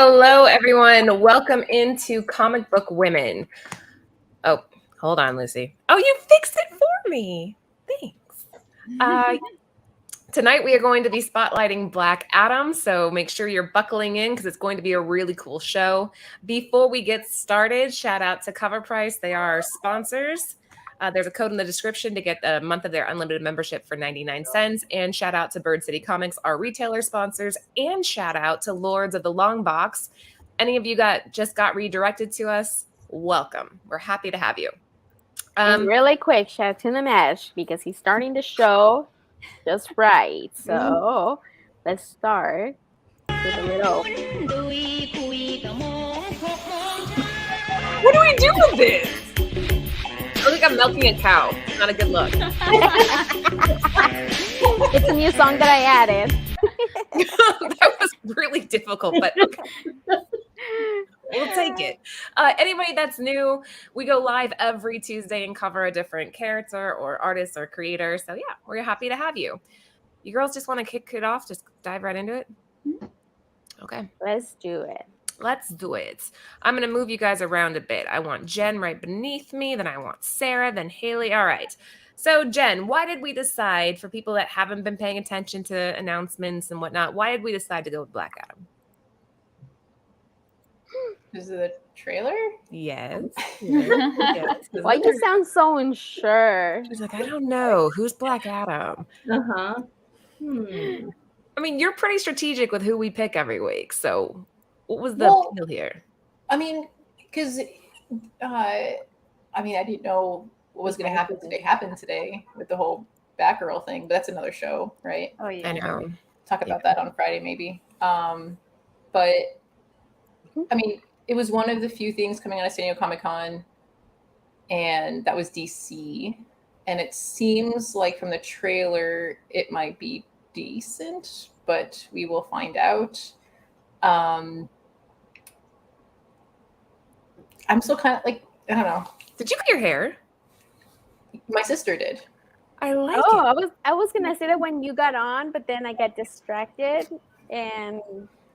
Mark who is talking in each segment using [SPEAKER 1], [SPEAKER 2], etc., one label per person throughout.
[SPEAKER 1] Hello, everyone. Welcome into Comic Book Women. Oh, hold on, Lucy. Oh, you fixed it for me. Thanks. Tonight we are going to be spotlighting Black Adam, so make sure you're buckling in because it's going to be a really cool show. Before we get started, shout out to Cover Price. They are our sponsors. There's a code in the description to get a month of their unlimited membership for 99 cents. And shout out to Bird City Comics, our retailer sponsors. And shout out to Lords of the Long Box. Any of you just got redirected to us, welcome. We're happy to have you.
[SPEAKER 2] And really quick, shout out to the Mesh because he's starting the show just right. So let's start with a little.
[SPEAKER 1] What do we do with this? I look like I'm milking a cow. Not a good look.
[SPEAKER 2] It's a new song that I added.
[SPEAKER 1] That was really difficult, but okay. We'll take it. Anybody that's new, we go live every Tuesday and cover a different character or artist or creator. So yeah, we're happy to have you. You girls just want to kick it off? Just dive right into it? Okay.
[SPEAKER 2] Let's do it.
[SPEAKER 1] Let's do it. I'm going to move you guys around a bit. I want Jen right beneath me. Then I want Sarah, then Haley. All right. So Jen, why did we decide, for people that haven't been paying attention to announcements and whatnot, why did we decide to go with Black Adam?
[SPEAKER 3] Is it the trailer?
[SPEAKER 1] Yes. Yes.
[SPEAKER 2] Why you sound so unsure?
[SPEAKER 1] She's like, I don't know. Who's Black Adam?
[SPEAKER 3] Uh-huh.
[SPEAKER 1] I mean, you're pretty strategic with who we pick every week. So what was the appeal here?
[SPEAKER 3] I mean, because, I didn't know what was going to happen today with the whole Batgirl thing, but that's another show, right?
[SPEAKER 2] Oh, yeah.
[SPEAKER 1] I know.
[SPEAKER 3] Talk about that on Friday, maybe. But, I mean, it was one of the few things coming out of San Diego Comic-Con, and that was DC. And it seems like from the trailer, it might be decent, but we will find out. I'm still kind of like, I don't know.
[SPEAKER 1] Did you cut your hair?
[SPEAKER 3] My sister did.
[SPEAKER 1] I like it.
[SPEAKER 2] I was gonna say that when you got on, but then I got distracted. And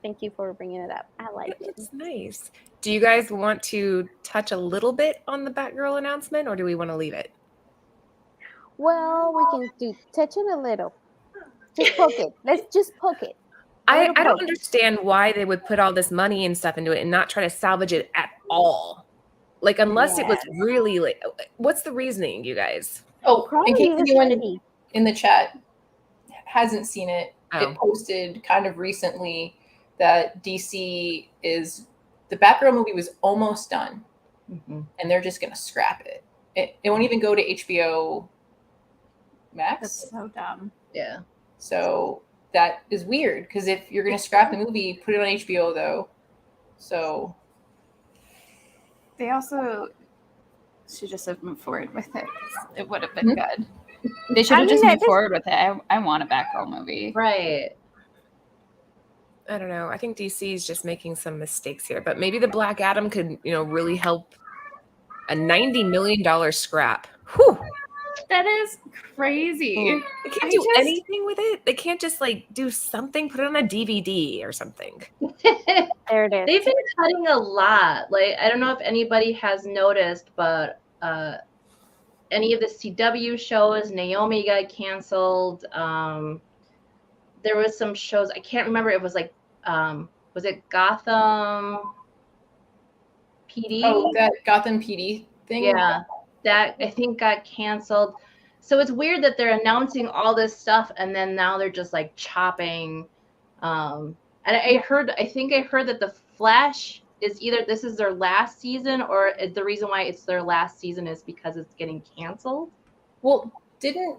[SPEAKER 2] thank you for bringing it up. I like it.
[SPEAKER 1] It's nice. Do you guys want to touch a little bit on the Batgirl announcement, or do we want to leave it?
[SPEAKER 2] Well, we can touch it a little. Just poke it. Let's just poke it.
[SPEAKER 1] I don't understand why they would put all this money and stuff into it and not try to salvage it at all. Like, unless it was really like, what's the reasoning, you guys?
[SPEAKER 3] Oh, in case anyone in the chat hasn't seen it, it posted kind of recently that DC the Batgirl movie was almost done, and they're just going to scrap it. It won't even go to HBO Max.
[SPEAKER 4] That's so dumb.
[SPEAKER 3] Yeah. So that is weird, because if you're going to scrap the movie, put it on HBO, though. So
[SPEAKER 4] they also should just have moved forward with it. It would have been good. They should have just moved forward with it. I want a Batgirl movie.
[SPEAKER 3] Right.
[SPEAKER 1] I don't know. I think DC is just making some mistakes here, but maybe the Black Adam could, really help. A $90 million scrap. Whew.
[SPEAKER 4] That is crazy.
[SPEAKER 1] They can't do anything with it. They can't just do something, put it on a DVD or something.
[SPEAKER 2] There it is.
[SPEAKER 5] They've been cutting a lot. Like, I don't know if anybody has noticed, but any of the CW shows, Naomi got canceled. There was some shows, I can't remember. It was was it Gotham PD?
[SPEAKER 3] Oh, that Gotham PD thing?
[SPEAKER 5] Yeah. That I think got canceled. So it's weird that they're announcing all this stuff and then now they're just chopping. And I think I heard that the Flash is either this is their last season, or the reason why it's their last season is because it's getting canceled.
[SPEAKER 3] Well, didn't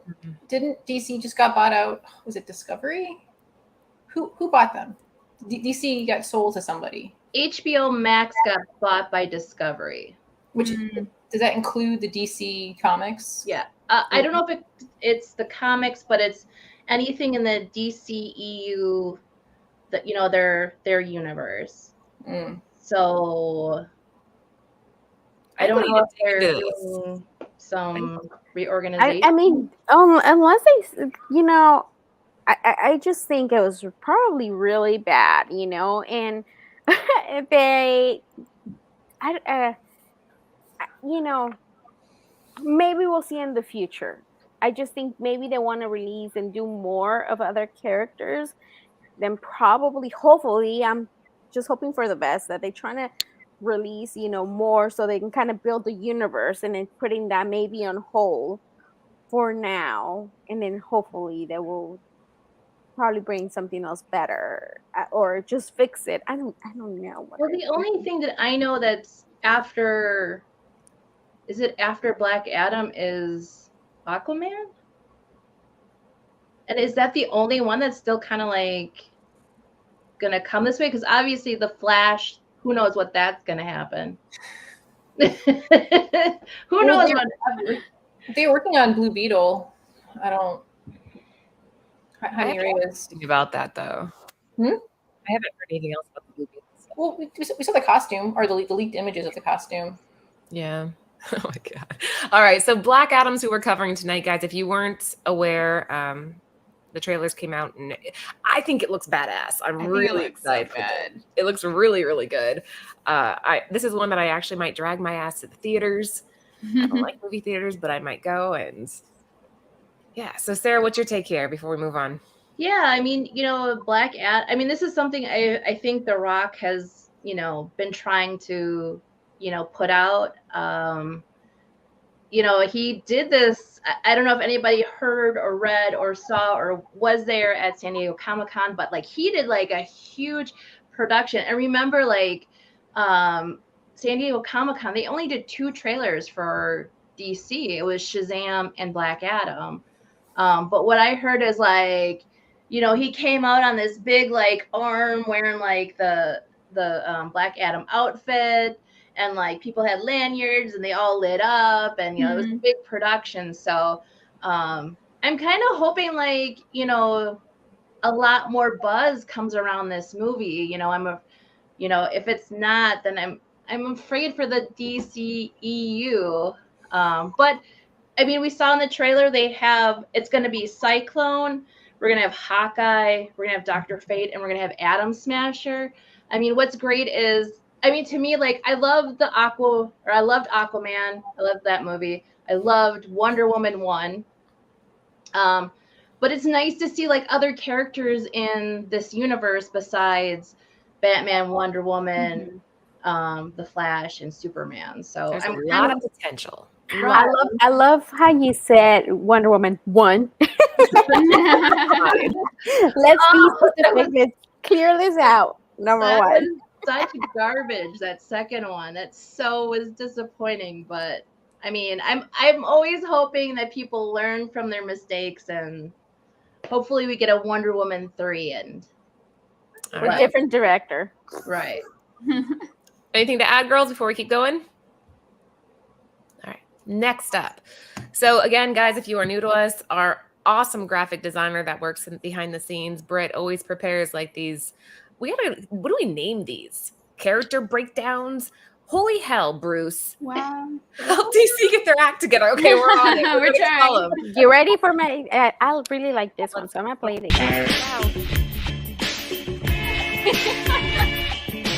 [SPEAKER 3] DC just got bought out? Was it Discovery? Who bought them? DC got sold to somebody.
[SPEAKER 5] HBO Max got bought by Discovery.
[SPEAKER 3] Which does that include the DC comics?
[SPEAKER 5] Yeah. I don't know if it's the comics, but it's anything in the DCEU that their universe. So I don't know if they're doing some reorganization.
[SPEAKER 2] I mean, unless they, I just think it was probably really bad, and they, maybe we'll see in the future. I just think maybe they want to release and do more of other characters than probably, hopefully, I'm just hoping for the best, that they're trying to release, more so they can kind of build the universe, and then putting that maybe on hold for now. And then hopefully they will probably bring something else better, or just fix it. I don't know.
[SPEAKER 5] Well, the only thing that I know that's after, is it after Black Adam, is Aquaman? And is that the only one that's still kind of like gonna come this way? Because obviously the Flash, who knows what that's gonna happen. Who knows what happens?
[SPEAKER 3] They're working on Blue Beetle. I don't. Honey Ray was
[SPEAKER 1] thinking about that though. I haven't heard anything else about the Blue Beetle stuff.
[SPEAKER 3] Well, we saw the costume, or the leaked images of the costume.
[SPEAKER 1] Yeah. Oh my god. All right. So Black Adam's who we're covering tonight, guys. If you weren't aware, the trailers came out, and I think it looks badass. I'm really excited. So it looks really, really good. This is one that I actually might drag my ass to the theaters. I don't like movie theaters, but I might go. And yeah. So Sarah, what's your take here before we move on?
[SPEAKER 5] Yeah, I mean, Black Adam. I mean, this is something I think The Rock has, been trying to, put out. He did this. I don't know if anybody heard or read or saw or was there at San Diego Comic-Con, but like he did like a huge production. And remember, like San Diego Comic-Con, they only did 2 trailers for DC. It was Shazam and Black Adam. But what I heard is like, he came out on this big like arm wearing like the Black Adam outfit. And like people had lanyards and they all lit up, and it was a big production. So I'm kind of hoping like a lot more buzz comes around this movie. If it's not, then I'm afraid for the DCEU. But I mean, we saw in the trailer it's going to be Cyclone. We're going to have Hawkeye. We're going to have Dr. Fate, and we're going to have Atom Smasher. I mean, what's great is, to me, like, I loved Aquaman. I loved that movie. I loved Wonder Woman 1. But it's nice to see like other characters in this universe besides Batman, Wonder Woman, the Flash, and Superman. So
[SPEAKER 1] there's a lot of potential.
[SPEAKER 2] I love how you said Wonder Woman 1. Let's be specific. Let's clear this out. Number 1.
[SPEAKER 5] Such garbage, that second one. That was disappointing. But I mean, I'm always hoping that people learn from their mistakes, and hopefully we get a Wonder Woman 3 and
[SPEAKER 2] a different director.
[SPEAKER 5] Right.
[SPEAKER 1] Anything to add, girls, before we keep going? All right. Next up. So again, guys, if you are new to us, our awesome graphic designer that works behind the scenes, Britt, always prepares like these. What do we name these? Character breakdowns? Holy hell, Bruce.
[SPEAKER 4] Wow.
[SPEAKER 1] Help DC get their act together. Okay, we're on it.
[SPEAKER 4] We're trying.
[SPEAKER 2] You ready for my... I really like this one, so I'm going to play it again.
[SPEAKER 1] Wow.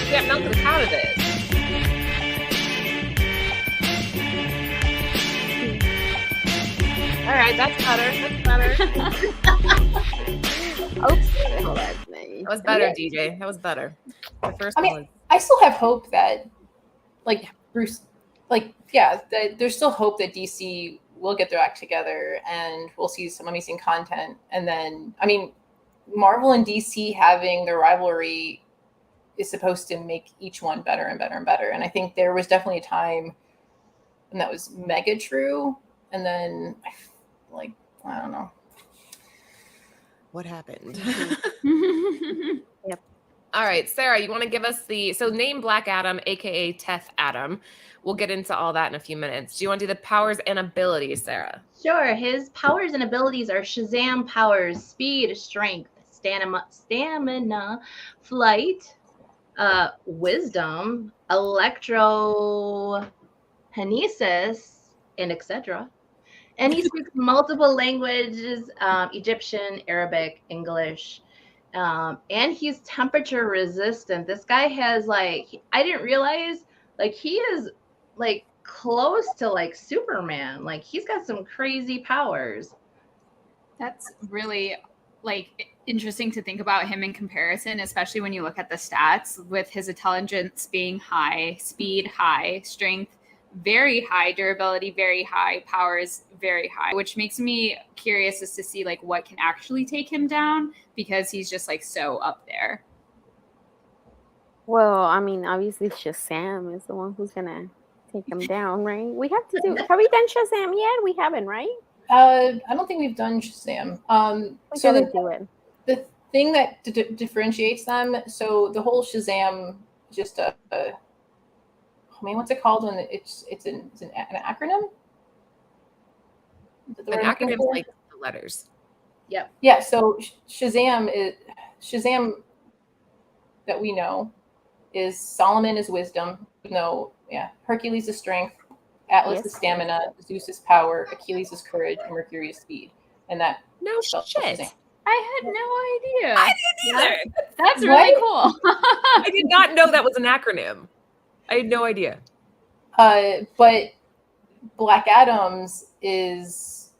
[SPEAKER 1] Get melted out of this. All right, that's better.
[SPEAKER 2] Oops.
[SPEAKER 1] That was better, DJ. That was better. The first one.
[SPEAKER 3] I still have hope that, like, Bruce, like, yeah, there's still hope that DC will get their act together and we'll see some amazing content. And then, I mean, Marvel and DC having their rivalry is supposed to make each one better and better and better. And I think there was definitely a time when that was mega true. And then, like, I don't know.
[SPEAKER 1] What happened?
[SPEAKER 2] Yep.
[SPEAKER 1] All right, Sarah, you want to give us name Black Adam, aka Teth-Adam. We'll get into all that in a few minutes. Do you want to do the powers and abilities, Sarah?
[SPEAKER 5] Sure. His powers and abilities are Shazam powers: speed, strength, stamina, flight, wisdom, electrokinesis, and etc. And he speaks multiple languages: Egyptian, Arabic, English, And he's temperature resistant. This guy has like, I didn't realize, like, he is like close to like Superman. Like, he's got some crazy powers.
[SPEAKER 4] That's really like interesting to think about him in comparison, especially when you look at the stats with his intelligence being high, speed high, strength very high, durability very high, powers very high, which makes me curious as to see like what can actually take him down, because he's just like so up there.
[SPEAKER 2] Well, I mean, obviously Shazam is the one who's gonna take him down, right? We have to do. Have we done Shazam yet? We haven't, right?
[SPEAKER 3] I don't think we've done Shazam.
[SPEAKER 2] We
[SPEAKER 3] So
[SPEAKER 2] gotta do it.
[SPEAKER 3] the thing that differentiates them, so the whole Shazam, just I mean, what's it called when it's an acronym?
[SPEAKER 1] An acronym is like the letters.
[SPEAKER 5] Yep.
[SPEAKER 3] Yeah. So Shazam that we know is Solomon is wisdom. No, yeah. Hercules is strength. Atlas is stamina. Zeus is power. Achilles is courage, and Mercury is speed. And that
[SPEAKER 1] No shit.
[SPEAKER 3] Shazam.
[SPEAKER 4] I had no idea.
[SPEAKER 1] I didn't either.
[SPEAKER 4] That's really cool.
[SPEAKER 1] I did not know that was an acronym. I had no idea.
[SPEAKER 3] But Black Adam's is,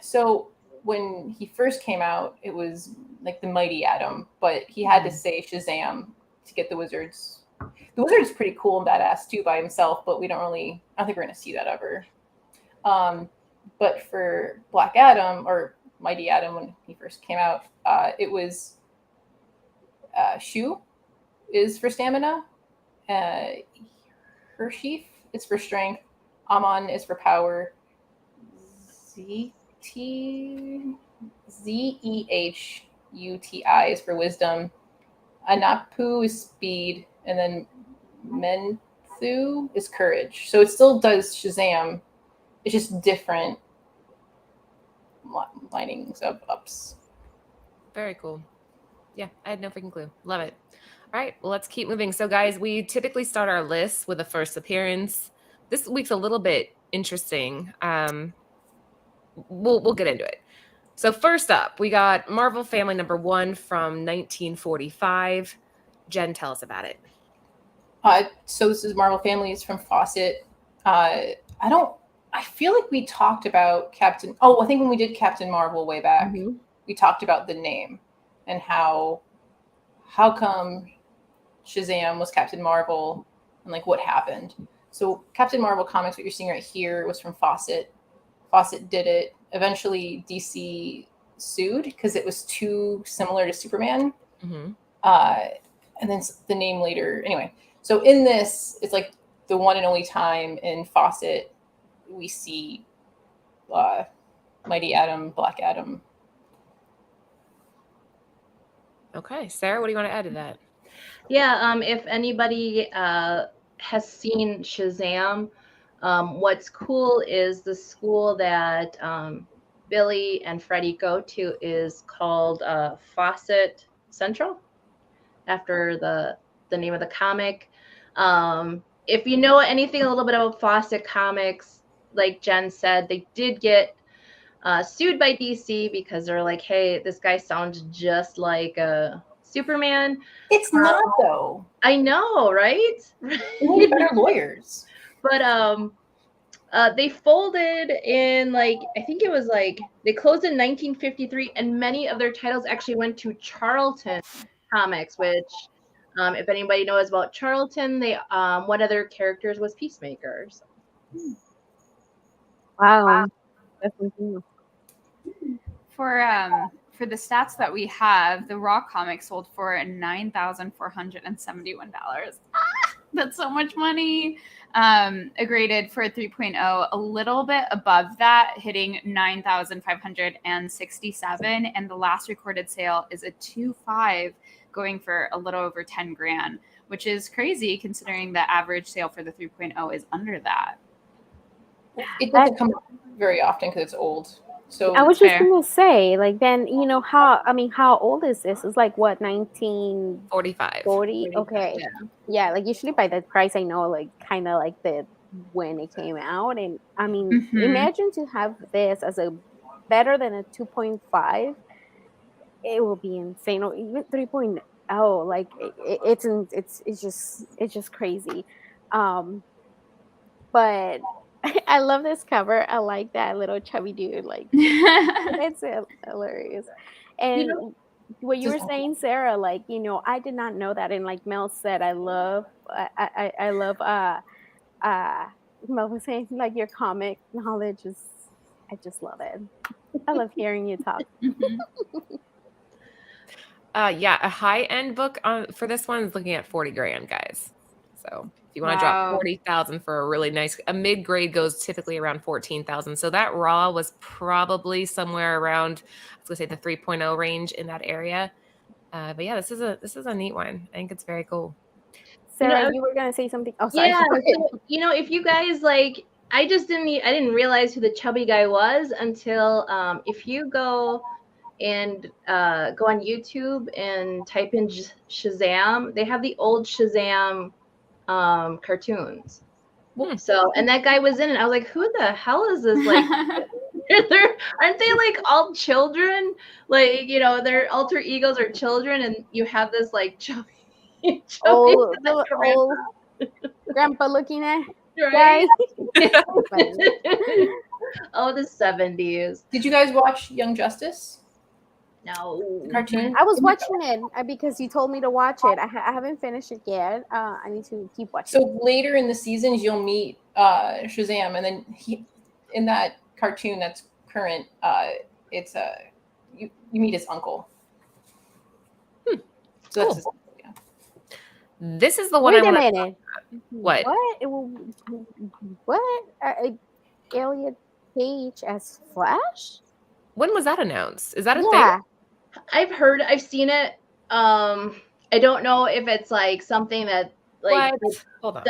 [SPEAKER 3] so when he first came out, it was like the Mighty Atom, but he had to say Shazam to get the Wizards. The Wizard's pretty cool and badass too by himself, but I don't think we're going to see that ever. But for Black Adam, or Mighty Atom, when he first came out, it was Shu is for stamina, Hershef is for strength, Amon is for power, Zehuti is for wisdom, Anapu is speed, and then Menthu is courage. So it still does Shazam. It's just different linings of ups.
[SPEAKER 1] Very cool. Yeah, I had no freaking clue. Love it. All right, well, let's keep moving. So, guys, we typically start our lists with a first appearance. This week's a little bit interesting. We'll get into it. So, first up, we got Marvel Family number 1 from 1945. Jen, tell us about it.
[SPEAKER 3] So this is Marvel Family. It's from Fawcett. I feel like we talked about I think when we did Captain Marvel way back, we talked about the name and how come Shazam was Captain Marvel and like what happened. So Captain Marvel comics, what you're seeing right here, was from Fawcett. Fawcett did it. Eventually DC sued because it was too similar to Superman. And then the name later, anyway. So in this, it's like the one and only time in Fawcett we see Mighty Atom, Black Adam.
[SPEAKER 1] Okay, Sarah, what do you want to add to that?
[SPEAKER 5] Yeah, if anybody has seen Shazam, what's cool is the school that Billy and Freddie go to is called Fawcett Central, after the name of the comic. If you know anything a little bit about Fawcett Comics, like Jen said, they did get sued by DC because they're like, hey, this guy sounds just like Superman.
[SPEAKER 3] It's not, though.
[SPEAKER 5] I know, right?
[SPEAKER 3] We need better lawyers.
[SPEAKER 5] But they folded in, like, I think it was like, they closed in 1953, and many of their titles actually went to Charlton Comics, which, if anybody knows about Charlton, they one of their characters was Peacemaker. So.
[SPEAKER 2] Wow. That's cool.
[SPEAKER 4] For the stats that we have, the Raw comic sold for $9,471. That's so much money. Graded for a 3.0, a little bit above that, hitting 9,567, and the last recorded sale is a 2.5, going for a little over 10 grand, which is crazy considering the average sale for the 3.0 is under that.
[SPEAKER 3] It doesn't come up very often because it's old. So
[SPEAKER 2] I was just gonna say, like, then how old is this? It's like what,
[SPEAKER 1] 1945.
[SPEAKER 2] 40? Okay. Yeah, like usually by that price I know, like, kind of like when it came out. And I mean, imagine to have this as a better than a 2.5. it will be insane. Or even 3.0, like it's just crazy. Um, but I love this cover. I like that little chubby dude. Like it's hilarious.
[SPEAKER 5] You
[SPEAKER 2] And
[SPEAKER 5] know,
[SPEAKER 2] what you were
[SPEAKER 3] Just-
[SPEAKER 2] saying, Sarah, like, I did not know that. And like Mel said, I love Mel was saying like your comic knowledge is, I just love it. I love hearing you talk.
[SPEAKER 4] Mhm.
[SPEAKER 1] Yeah, a high-end book for this one is looking at 40 grand, guys. So if you want to drop
[SPEAKER 4] Wow.
[SPEAKER 1] 40,000 for a really nice, a mid-grade goes typically around 14,000. So that raw was probably somewhere around, I was gonna say the 3.0 range in that area. But yeah, this is a neat one. I think it's very cool.
[SPEAKER 2] Sarah, you were gonna say something. Oh, sorry.
[SPEAKER 5] yeah. So, if you guys like, I didn't realize who the chubby guy was until if you go and go on YouTube and type in Shazam, they have the old Shazam cartoons. So, and that guy was in it. I was like, who the hell is this? Like, aren't they like all children? Like, their alter egos are children, and you have this like chubby,
[SPEAKER 2] Old, the old grandpa looking at guy.
[SPEAKER 5] right? Oh, the 70s.
[SPEAKER 3] Did you guys watch Young Justice?
[SPEAKER 5] No.
[SPEAKER 3] The cartoon?
[SPEAKER 2] I was watching it because you told me to watch it. I haven't finished it yet. I need to keep watching.
[SPEAKER 3] So later in the seasons, you'll meet Shazam, and then in that cartoon that's current, it's you meet his uncle. So that's his, yeah.
[SPEAKER 1] This is the one
[SPEAKER 2] Wait
[SPEAKER 1] I
[SPEAKER 2] a
[SPEAKER 1] want.
[SPEAKER 2] minute.
[SPEAKER 1] What?
[SPEAKER 2] What? Elliot Page as Flash?
[SPEAKER 1] When was that announced? Is that a
[SPEAKER 2] Yeah.
[SPEAKER 5] I've seen it. I don't know if it's like something that like
[SPEAKER 1] What? Hold on.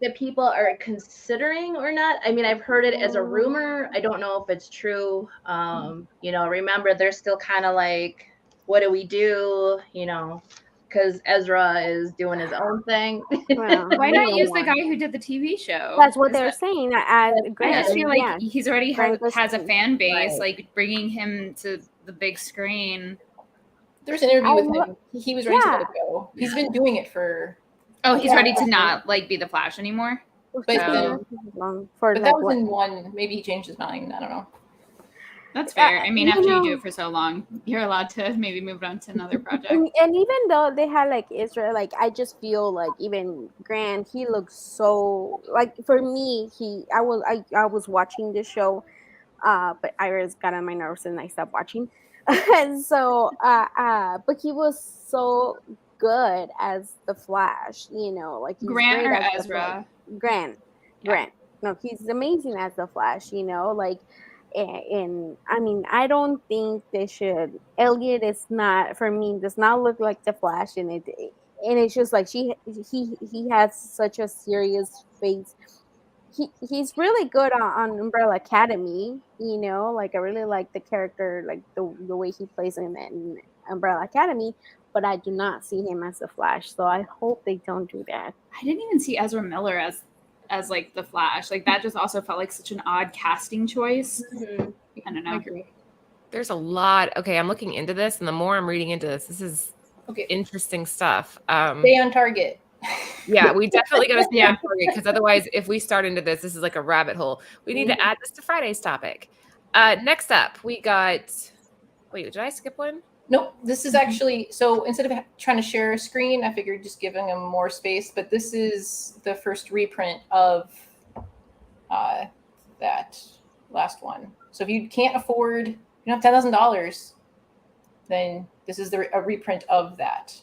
[SPEAKER 5] the people are considering or not. I mean, I've heard it as a rumor. I don't know if it's true. Remember, they're still kind of like, what do we do? Because Ezra is doing his own thing.
[SPEAKER 2] Well,
[SPEAKER 4] Why
[SPEAKER 2] we
[SPEAKER 4] not
[SPEAKER 2] don't
[SPEAKER 4] use the
[SPEAKER 2] want-
[SPEAKER 4] guy who did the TV show?
[SPEAKER 2] That's what
[SPEAKER 4] Is
[SPEAKER 2] they're
[SPEAKER 4] that-
[SPEAKER 2] saying.
[SPEAKER 4] I
[SPEAKER 2] Grant,
[SPEAKER 4] just feel like
[SPEAKER 2] yeah.
[SPEAKER 4] he's already
[SPEAKER 2] Grant
[SPEAKER 4] has a
[SPEAKER 2] was-
[SPEAKER 4] fan base.
[SPEAKER 5] Right.
[SPEAKER 4] Like bringing him to the big screen.
[SPEAKER 3] There's an interview
[SPEAKER 2] I
[SPEAKER 3] with
[SPEAKER 2] lo-
[SPEAKER 3] him. He was ready to
[SPEAKER 2] Yeah.
[SPEAKER 3] let it go. He's been doing it for,
[SPEAKER 4] Oh, he's
[SPEAKER 2] Yeah.
[SPEAKER 4] ready to not like be the Flash anymore.
[SPEAKER 2] It's
[SPEAKER 3] But
[SPEAKER 2] been
[SPEAKER 3] then-
[SPEAKER 2] long for
[SPEAKER 3] but
[SPEAKER 2] like
[SPEAKER 3] that was
[SPEAKER 2] what?
[SPEAKER 3] in one. Maybe he changed his mind. I don't know.
[SPEAKER 4] That's fair. I mean,
[SPEAKER 2] you
[SPEAKER 4] after you
[SPEAKER 2] know-
[SPEAKER 4] do it for so long, you're allowed to maybe move on to another project.
[SPEAKER 2] And even though they had like Israel, like I just feel like even Grant, he looks so like for me, I was watching this show, but Iris got on my nerves and I stopped watching. And so but he was so good as the Flash, like he's
[SPEAKER 4] Grant
[SPEAKER 2] great
[SPEAKER 4] or
[SPEAKER 2] as the Flash.
[SPEAKER 4] Ezra?
[SPEAKER 2] Grant. No, he's amazing as the Flash, like and I mean I don't think they should. Elliot is not, for me, does not look like the Flash, and it's just like he has such a serious face. He's really good on Umbrella Academy, like I really like the character, like the way he plays him in Umbrella Academy, but I do not see him as the Flash, so I hope they don't do that.
[SPEAKER 4] I didn't even see Ezra Miller as like the Flash. Like that just also felt like such an odd casting choice.
[SPEAKER 5] Mhm.
[SPEAKER 4] I don't
[SPEAKER 3] I
[SPEAKER 4] know.
[SPEAKER 3] agree.
[SPEAKER 1] There's a lot. Okay, I'm looking into this, and the more I'm reading into this is
[SPEAKER 3] Okay,
[SPEAKER 1] interesting stuff.
[SPEAKER 3] stay on target.
[SPEAKER 1] Yeah, we definitely got to stay
[SPEAKER 4] Yeah.
[SPEAKER 1] on target, because otherwise, if we start into this is like a rabbit hole. We need to add this to Friday's topic. Next up, we got. Wait, did I skip one?
[SPEAKER 3] Nope, this is actually, so instead of trying to share a screen, I figured just giving them more space, but this is the first reprint of that last one. So if you can't afford, you don't have $10,000, then this is a reprint of that.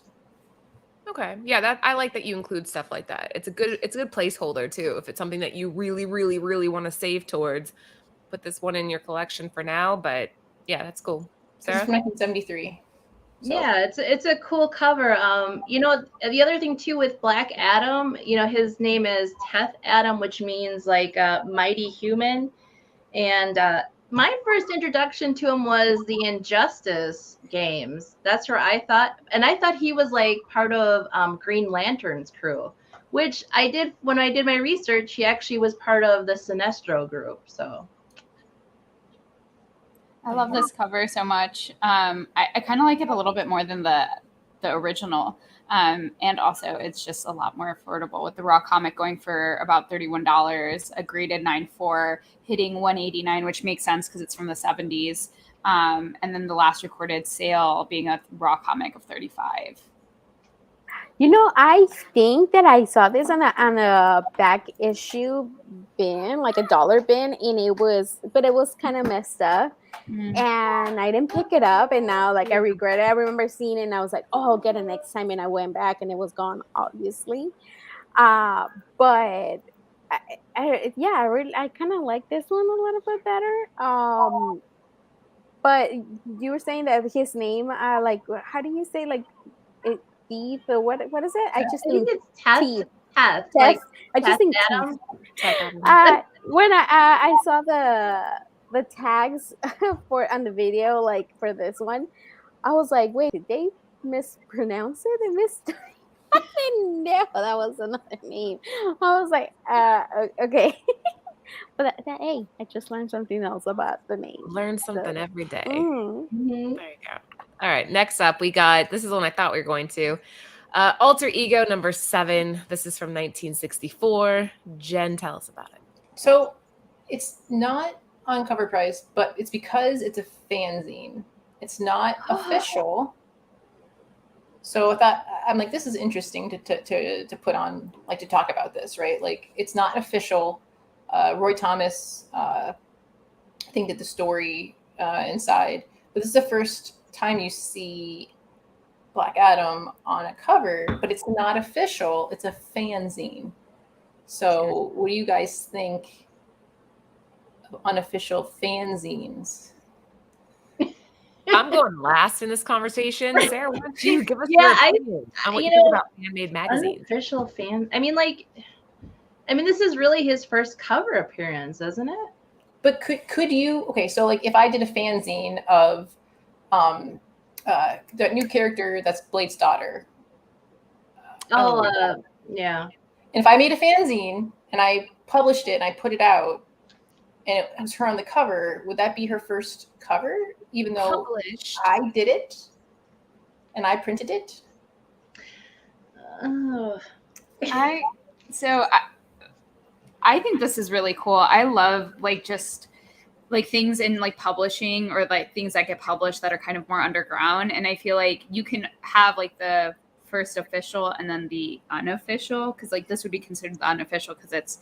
[SPEAKER 1] Okay, yeah, that I like that you include stuff like that. It's a good placeholder too. If it's something that you really, really, really want to save towards, put this one in your collection for now. But yeah, that's cool.
[SPEAKER 3] This is
[SPEAKER 1] Sarah?
[SPEAKER 3] from 1973. So,
[SPEAKER 5] Yeah, it's a cool cover. The other thing too with Black Adam, his name is Teth-Adam, which means like mighty human. And my first introduction to him was the Injustice games. That's where I thought he was like part of Green Lantern's crew, which I did when I did my research. He actually was part of the Sinestro group. So
[SPEAKER 4] I love this cover so much. I kind of like it a little bit more than the original. And also, it's just a lot more affordable with the raw comic going for about $31, a graded 9.4, hitting 189, which makes sense because it's from the 70s. And then the last recorded sale being a raw comic of 35.
[SPEAKER 2] You know, I think that I saw this on a back issue bin, like a dollar bin, and it was kind of messed up. And I didn't pick it up, and now like I regret it. I remember seeing it, and I was like, "Oh, I'll get it next time." And I went back, and it was gone, obviously. But I kind of like this one a little bit better. But you were saying that his name, like, how do you say like it? Thief or what is it? I just think
[SPEAKER 5] it's Teth.
[SPEAKER 2] Teth.
[SPEAKER 5] Like
[SPEAKER 2] I just think
[SPEAKER 5] Teth-Adam.
[SPEAKER 2] when I saw the tags for on the video, like for this one, I was like, wait, did they mispronounce it? They missed. I didn't know that was another name. I was like, okay. But hey, I just learned something else about the name.
[SPEAKER 1] Learn something every day.
[SPEAKER 2] Mm-hmm.
[SPEAKER 1] There you go. All right, next up we got, this is one I thought we were going to. Alter Ego number 7. This is from 1964. Jen, tell us about it.
[SPEAKER 3] So it's not on cover price, but it's because it's a fanzine. It's not official. So I thought, I'm like, this is interesting to put on, like to talk about this, right? Like it's not official. Roy Thomas, I think, did the story inside, but this is the first time you see Black Adam on a cover, but it's not official. It's a fanzine. So what do you guys think of unofficial fanzines?
[SPEAKER 1] I'm going last in this conversation. Sarah, why don't you give us
[SPEAKER 5] Yeah,
[SPEAKER 1] your opinion on what you think about fan-made magazines?
[SPEAKER 5] Unofficial fan. I mean, this is really his first cover appearance, isn't it?
[SPEAKER 3] But could you? Okay, so like if I did a fanzine of the new character that's Blade's daughter.
[SPEAKER 5] Yeah.
[SPEAKER 3] And if I made a fanzine and I published it and I put it out and it was her on the cover, would that be her first cover, even though
[SPEAKER 1] Published.
[SPEAKER 3] I did it and I printed it?
[SPEAKER 4] I think this is really cool. I love just things in like publishing or like things that get published that are kind of more underground. And I feel like you can have like the first official and then the unofficial, because like this would be considered the unofficial because it's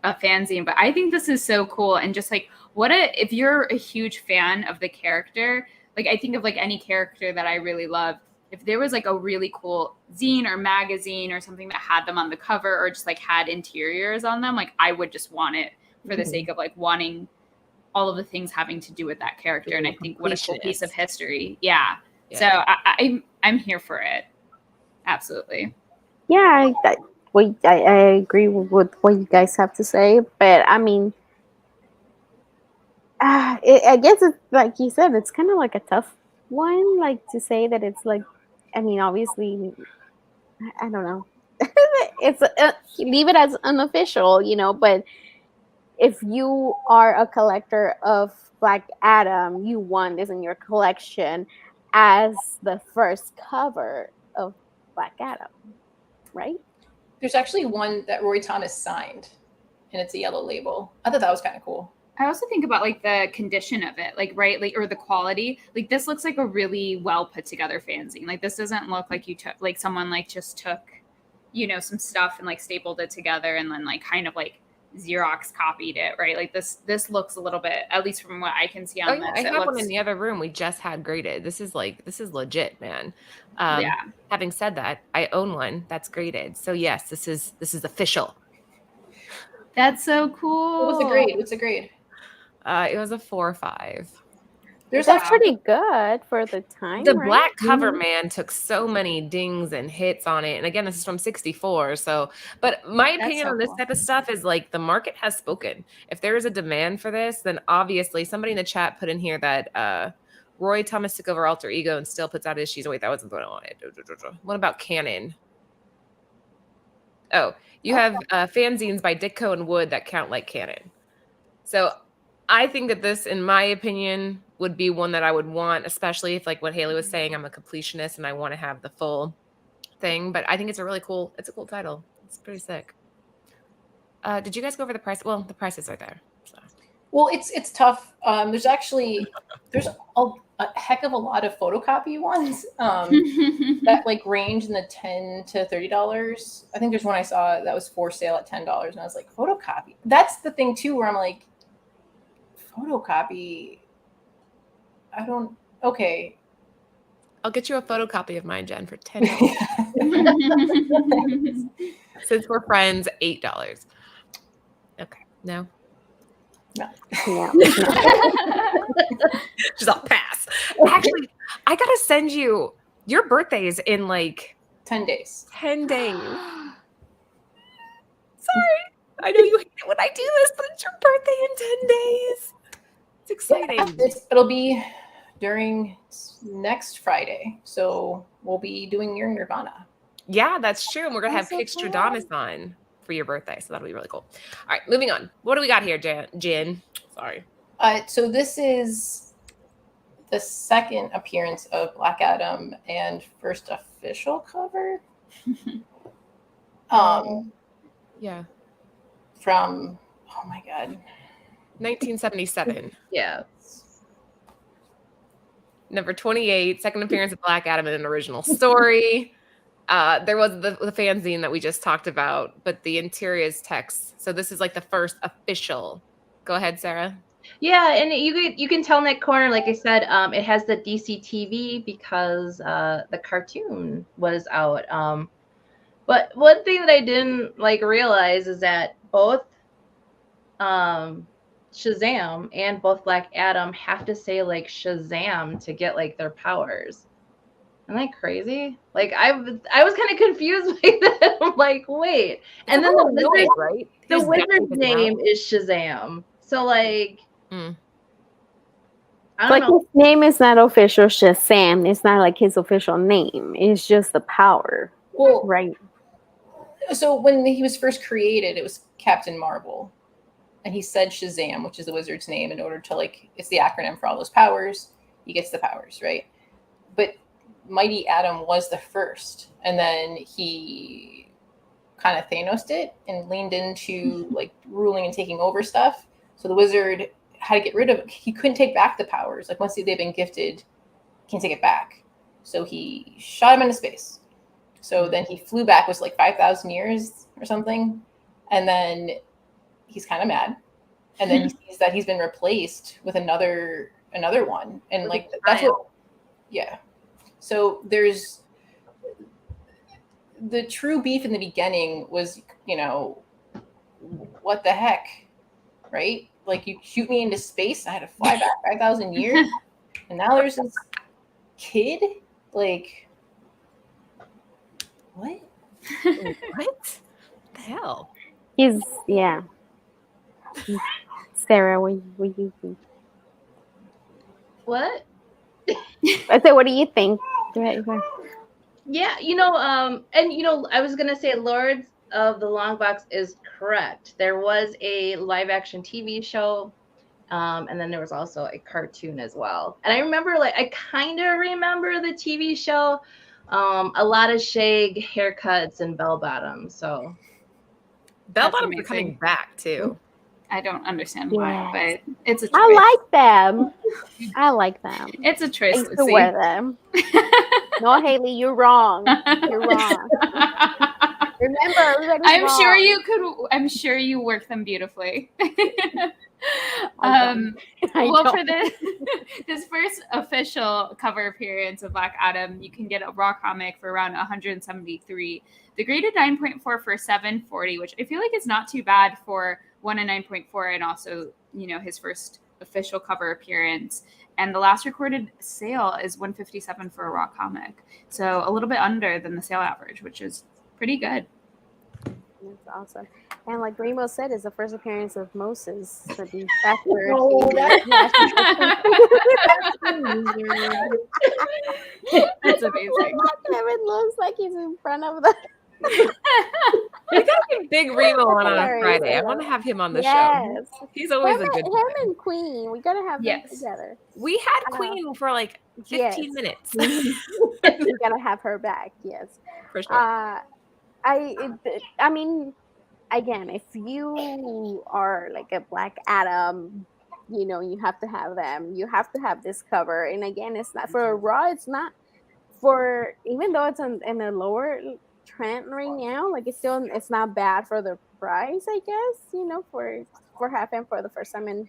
[SPEAKER 4] a fanzine. But I think this is so cool. And just like if you're a huge fan of the character, like I think of like any character that I really love, if there was like a really cool zine or magazine or something that had them on the cover or just like had interiors on them, like I would just want it for the sake of like wanting all of the things having to do with that character. And I think what a cool piece of history. Yeah. So I'm here for it. Absolutely.
[SPEAKER 2] Yeah, I agree with what you guys have to say, but I mean, I guess it's like you said, it's kind of like a tough one, like to say that it's like, I mean, obviously, I don't know. It's leave it as unofficial, but if you are a collector of Black Adam, you want this in your collection as the first cover of Black Adam, right?
[SPEAKER 3] There's actually one that Roy Thomas signed, and it's a yellow label. I thought that was kind of cool.
[SPEAKER 4] I also think about like the condition of it, like, right, like, or the quality. Like this looks like a really well put together fanzine. Like this doesn't look like you took, like someone like just took, some stuff and like stapled it together and then like kind of like Xerox copied it, right? Like this looks a little bit, at least from what I can see on this.
[SPEAKER 1] I have one in the other room we just had graded. This is legit, man. Having said that, I own one that's graded. So yes, this is official.
[SPEAKER 4] That's so cool.
[SPEAKER 3] What's the grade?
[SPEAKER 1] It was a 4 or 5.
[SPEAKER 2] That's pretty good for the time.
[SPEAKER 1] The
[SPEAKER 2] right?
[SPEAKER 1] black cover man took so many dings and hits on it. And again, this is from 64. So, but my opinion on this type of stuff is like the market has spoken. If there is a demand for this, then obviously somebody in the chat put in here that Roy Thomas took over Alter Ego and still puts out issues. Oh, wait, that wasn't what I wanted. What about Canon? Oh, you have fanzines by Ditko and Wood that count like Canon. So I think that this, in my opinion, would be one that I would want, especially if, like what Haley was saying, I'm a completionist and I want to have the full thing. But I think it's a cool title. It's pretty sick. Did you guys go over the price? Well, the prices are there. So.
[SPEAKER 3] Well, it's tough. There's a heck of a lot of photocopy ones that like range in the $10 to $30. I think there's one I saw that was for sale at $10, and I was like, photocopy. That's the thing too, where I'm like, photocopy. Okay.
[SPEAKER 1] I'll get you a photocopy of mine, Jen, for $10. Since we're friends, $8. Okay. No.
[SPEAKER 3] No.
[SPEAKER 2] Yeah.
[SPEAKER 1] Just I'll pass. Actually, I gotta send you your birthday's in like
[SPEAKER 3] 10 days.
[SPEAKER 1] 10 days. Sorry. I know you hate it when I do this, but it's your birthday in 10 days. It's exciting.
[SPEAKER 3] It'll be during next Friday. So we'll be doing your Nirvana.
[SPEAKER 1] Yeah, that's true. And we're gonna have
[SPEAKER 2] so
[SPEAKER 1] Pixtradamus on for your birthday. So that'll be really cool. All right, moving on. What do we got here, Jen? Sorry.
[SPEAKER 3] So this is the second appearance of Black Adam and first official cover.
[SPEAKER 1] Yeah.
[SPEAKER 3] From, oh my God.
[SPEAKER 1] 1977.
[SPEAKER 5] Yeah.
[SPEAKER 1] Number 28, second appearance of Black Adam in an original story. There was the fanzine that we just talked about, but the interior is text. So this is like the first official. Go ahead, Sarah.
[SPEAKER 5] Yeah, and you can tell in that corner, like I said, it has the DC TV because the cartoon was out. But one thing that I didn't like realize is that both Shazam and both Black Adam have to say like Shazam to get like their powers. Isn't that crazy? Like I was kind of confused by that. I'm like, wait. And then the wizard's name is Shazam. So like I don't know.
[SPEAKER 2] His name is not official Shazam. It's not like his official name. It's just the power.
[SPEAKER 3] Well,
[SPEAKER 2] right.
[SPEAKER 3] So when he was first created, it was Captain Marvel. And he said Shazam, which is the wizard's name, in order to like, it's the acronym for all those powers. He gets the powers, right? But Mighty Adam was the first. And then he kind of Thanos'd it and leaned into like ruling and taking over stuff. So the wizard had to get rid of it. He couldn't take back the powers. Like once they've been gifted, he can't take it back. So he shot him into space. So then he flew back, was like 5,000 years or something. And then he's kind of mad. And then he sees that he's been replaced with another one. And like, that's what, yeah. So there's the true beef in the beginning was, you know, what the heck, right? Like you shoot me into space. I had to fly back 5,000 years. And now there's this kid. Like, what?
[SPEAKER 1] What the hell?
[SPEAKER 2] Yeah. Sarah, what do you think?
[SPEAKER 5] What?
[SPEAKER 2] I said, what do you think?
[SPEAKER 5] Yeah, and I was gonna say Lords of the Long Box is correct. There was a live action TV show, and then there was also a cartoon as well. And I remember, I kind of remember the TV show, a lot of shag haircuts and bell bottoms. So
[SPEAKER 1] bell bottoms are coming back too.
[SPEAKER 4] I don't understand why, but it's a choice.
[SPEAKER 2] I like them.
[SPEAKER 4] It's a choice.
[SPEAKER 2] I used to wear them. No, Haley, you're wrong. You're wrong. Remember,
[SPEAKER 4] I'm sure you work them beautifully. Well, for this first official cover appearance of Black Adam, you can get a raw comic for around 173. The graded 9.4 for 740, which I feel like is not too bad for one and 9.4, and also his first official cover appearance. And the last recorded sale is 157 for a raw comic, so a little bit under than the sale average, which is pretty good.
[SPEAKER 2] That's awesome. And like Remo said, it's the first appearance of Moses. That's
[SPEAKER 4] That's amazing.
[SPEAKER 2] Kevin looks like he's in front of the
[SPEAKER 1] We gotta get Big Remo on a
[SPEAKER 2] Hilarious,
[SPEAKER 1] Friday.
[SPEAKER 2] I
[SPEAKER 1] I
[SPEAKER 2] love
[SPEAKER 1] want to have him on the show.
[SPEAKER 2] Yes.
[SPEAKER 1] He's always a
[SPEAKER 2] Him,
[SPEAKER 1] good
[SPEAKER 2] him
[SPEAKER 1] time.
[SPEAKER 2] and Queen. We gotta have them
[SPEAKER 4] Yes.
[SPEAKER 2] together.
[SPEAKER 1] We had Queen for like 15 minutes.
[SPEAKER 2] We gotta have her back. Yes.
[SPEAKER 1] For sure.
[SPEAKER 2] I mean, again, if you are like a Black Adam, you know, you have to have them. You have to have this cover. And again, it's not for Raw. It's not for, even though it's in a lower trend right now. Like it's not bad for the price, I guess. You know, for having for the first time in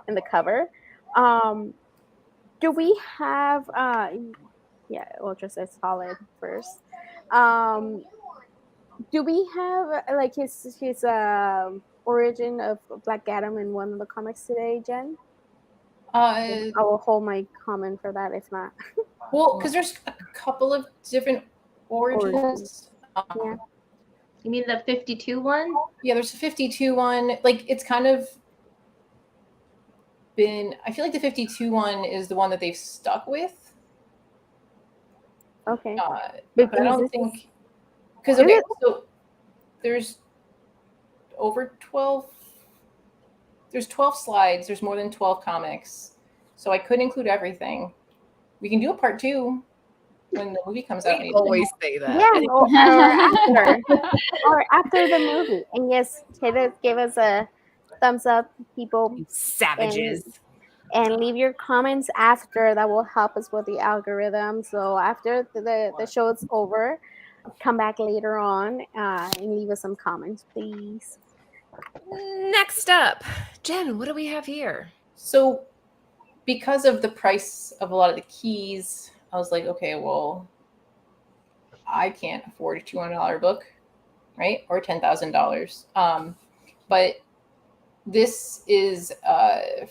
[SPEAKER 2] the cover. Do we have yeah, we'll just say solid first. Do we have like his origin of Black Adam in one of the comics today, Jen? I will hold my comment for that if not.
[SPEAKER 3] Well, because there's a couple of different origins.
[SPEAKER 2] Yeah.
[SPEAKER 5] You mean the 52 one?
[SPEAKER 3] Yeah, there's a 52 one. Like, it's kind of been, I feel like the 52 one is the one that they've stuck with.
[SPEAKER 2] Okay.
[SPEAKER 3] But I don't think, because, okay, so there's over 12, there's 12 slides, there's more than 12 comics. So I could include everything. We can do a part 2 when the movie comes out.
[SPEAKER 1] We always say that.
[SPEAKER 2] Yeah, or after the movie. And yes, give us a thumbs up, people.
[SPEAKER 1] You savages.
[SPEAKER 2] And leave your comments after. That will help us with the algorithm. So after the show is over, come back later on and leave us some comments, please.
[SPEAKER 1] Next up, Jen, what do we have here?
[SPEAKER 3] So because of the price of a lot of the keys, I was like, okay, well, I can't afford a $200 book, right? Or $10,000. But this is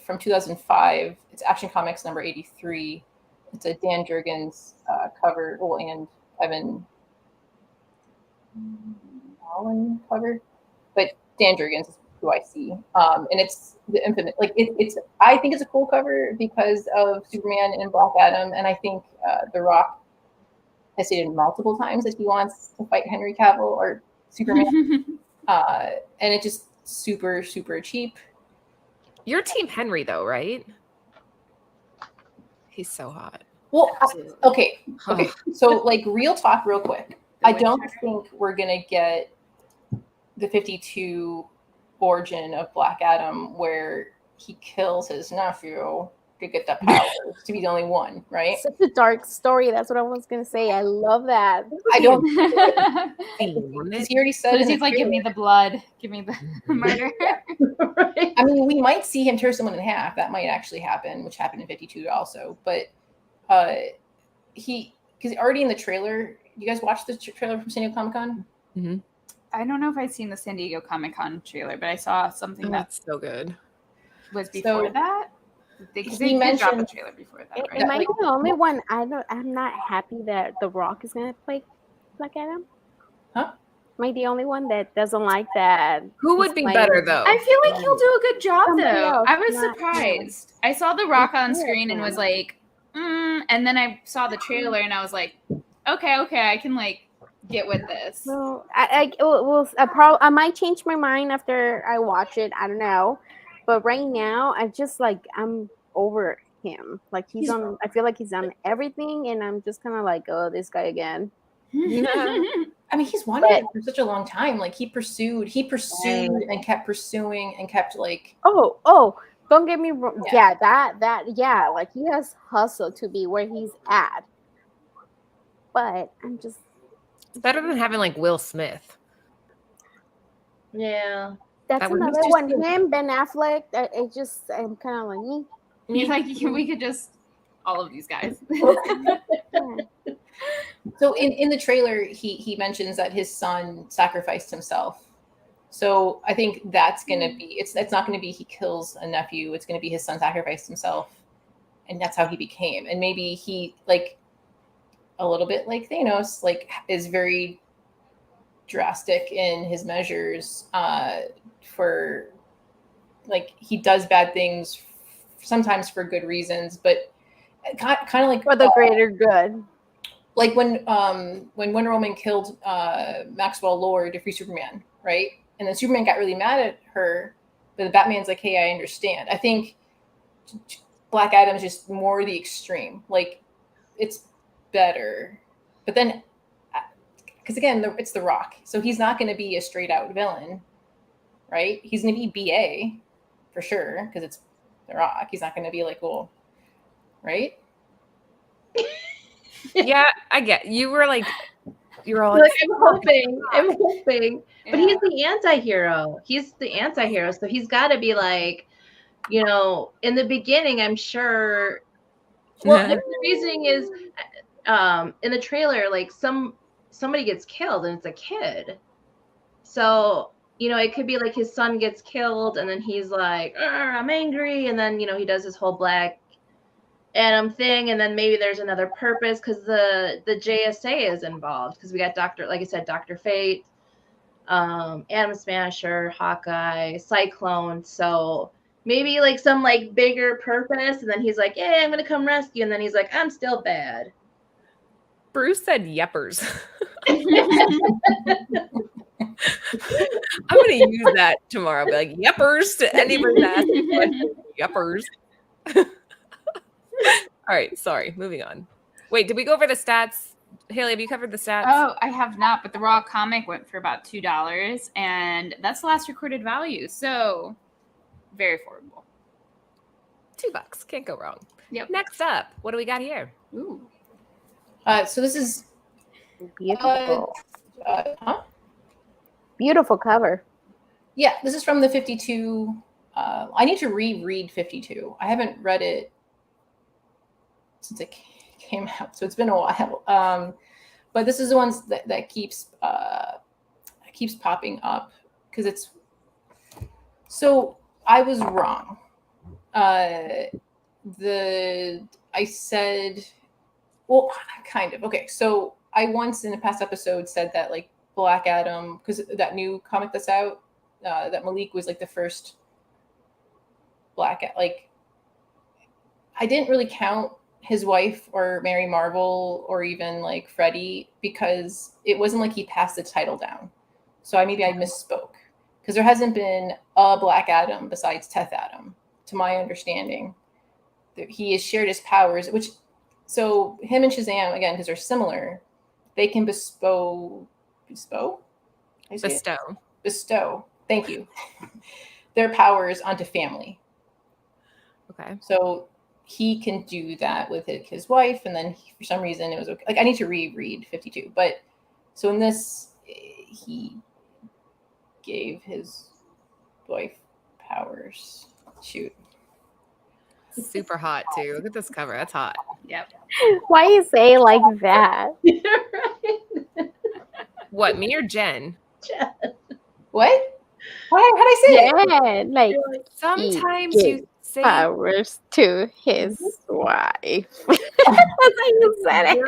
[SPEAKER 3] from 2005. It's Action Comics number 83. It's a Dan Jurgens cover, and Evan Allen cover. But Dan Jurgens is who I see. And it's the infinite, like it's, I think it's a cool cover because of Superman and Black Adam. And I think The Rock has stated multiple times that he wants to fight Henry Cavill or Superman. And it just super, super cheap.
[SPEAKER 1] You're Team Henry though, right? He's so hot.
[SPEAKER 3] Well, okay. So like real talk real quick. I don't think we're going to get the 52 origin of Black Adam where he kills his nephew to get the powers to be the only one, right?
[SPEAKER 2] Such a dark story. That's what I was gonna say. I love that.
[SPEAKER 3] I don't. Because he already said,
[SPEAKER 4] he's like, "Give me the blood, give me the murder."
[SPEAKER 3] Right. I mean, we might see him tear someone in half. That might actually happen, which happened in 52 also. But because already in the trailer, you guys watched the trailer from San Diego Comic-Con?
[SPEAKER 1] Mm-hmm.
[SPEAKER 4] I don't know if I've seen the San Diego Comic-Con trailer, but I saw something
[SPEAKER 1] that's so good.
[SPEAKER 4] Was before that.
[SPEAKER 3] He mentioned
[SPEAKER 4] a trailer before that, right?
[SPEAKER 2] Am I the only one? I'm not happy that The Rock is gonna play Black Adam.
[SPEAKER 3] Huh?
[SPEAKER 2] Am I the only one that doesn't like that?
[SPEAKER 1] Who would be better though?
[SPEAKER 4] I feel like he'll do a good job
[SPEAKER 2] Somebody
[SPEAKER 4] though.
[SPEAKER 2] else,
[SPEAKER 4] I was
[SPEAKER 2] not
[SPEAKER 4] surprised. Him. I saw The Rock on screen and was like, and then I saw the trailer and I was like, okay, I can like get with this.
[SPEAKER 2] Well, I might change my mind after I watch it. I don't know, but right now I'm over him. Like he's on. I feel like he's on everything, and I'm just kind of like, oh, this guy again.
[SPEAKER 3] I mean, he's wanted it for such a long time. Like he pursued and kept pursuing and kept like.
[SPEAKER 2] Oh, don't get me wrong. Yeah, that like he has hustle to be where he's at. But I'm just.
[SPEAKER 1] It's better than having like Will Smith.
[SPEAKER 5] Yeah.
[SPEAKER 2] That's another one. Him, Ben Affleck. I'm kind of like.
[SPEAKER 4] He's like, we could just all of these guys.
[SPEAKER 3] So in the trailer, he mentions that his son sacrificed himself. So I think that's gonna be it's not gonna be he kills a nephew. It's gonna be his son sacrificed himself, and that's how he became. And maybe he like a little bit like Thanos, like is very drastic in his measures for like he does bad things sometimes for good reasons, but kind of like
[SPEAKER 2] for the greater good.
[SPEAKER 3] like when Wonder Woman killed Maxwell Lord to free Superman, right? And then Superman got really mad at her, but Batman's like, hey, I understand. I think Black Adam's just more the extreme. Like, it's better. But then, because again, it's The Rock. So he's not going to be a straight out villain, right? He's going to be BA for sure, because it's The Rock. He's not going to be like, well, right?
[SPEAKER 1] Yeah, I get you were like
[SPEAKER 5] I'm hoping. But he's the anti-hero. So he's got to be like, you know, in the beginning, I'm sure. Well, the reasoning is, in the trailer, like somebody gets killed and it's a kid. So, you know, it could be like his son gets killed and then he's like, I'm angry. And then, you know, he does his whole Black Adam thing. And then maybe there's another purpose because the JSA is involved because we got Dr. Fate, Atom Smasher, Hawkeye, Cyclone. So maybe like some like bigger purpose. And then he's like, yeah, I'm going to come rescue. And then he's like, I'm still bad.
[SPEAKER 1] Bruce said yeppers. I'm going to use that tomorrow. Be like, yeppers to anybody that asks me questions. Yeppers. All right. Sorry. Moving on. Wait, did we go over the stats? Haley, have you covered the stats?
[SPEAKER 4] Oh, I have not, but the raw comic went for about $2, and that's the last recorded value. So very affordable.
[SPEAKER 1] $2. Can't go wrong.
[SPEAKER 4] Yep.
[SPEAKER 1] Next up, what do we got here?
[SPEAKER 4] Ooh.
[SPEAKER 3] So this is
[SPEAKER 2] Beautiful.
[SPEAKER 3] huh?
[SPEAKER 2] Beautiful cover.
[SPEAKER 3] Yeah, this is from the 52. I need to reread 52. I haven't read it since it came out, so it's been a while. But this is the ones that keeps popping up because it's. So I was wrong. I said, well, kind of. Okay, so I once in a past episode said that like Black Adam, because that new comic that's out, that Malik was like the first like I didn't really count his wife or Mary Marvel or even like Freddie because it wasn't like he passed the title down. So I misspoke because there hasn't been a Black Adam besides Teth-Adam, to my understanding. He has shared his powers, which so him and Shazam again because they're similar, they can bestow. Thank you. Their powers onto family.
[SPEAKER 1] Okay.
[SPEAKER 3] So he can do that with his wife, and then for some reason it was okay. Like I need to reread 52, but so in this he gave his wife powers. Shoot.
[SPEAKER 1] Super hot too. Look at this cover. That's hot.
[SPEAKER 4] Yep.
[SPEAKER 2] Why you say it like that?
[SPEAKER 5] Right.
[SPEAKER 1] What, me or Jen?
[SPEAKER 3] What? How'd I say it?
[SPEAKER 2] Yeah, like
[SPEAKER 1] Sometimes
[SPEAKER 2] He
[SPEAKER 1] you say
[SPEAKER 2] powers to his wife. That's how you said it.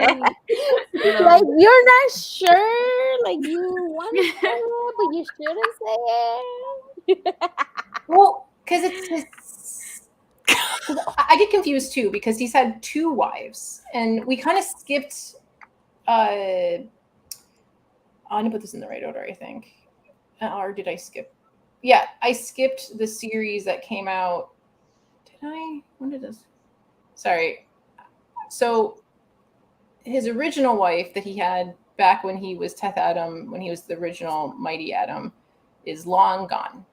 [SPEAKER 2] Like you're not sure, like you want to say it, but you shouldn't say it.
[SPEAKER 3] Well, because I get confused too because he's had 2 wives, and we kind of skipped. I didn't put this in the right order, I think, or did I skip? Yeah, I skipped the series that came out. Did I? When did this? Sorry. So his original wife that he had back when he was Teth-Adam, when he was the original Mighty Adam, is long gone.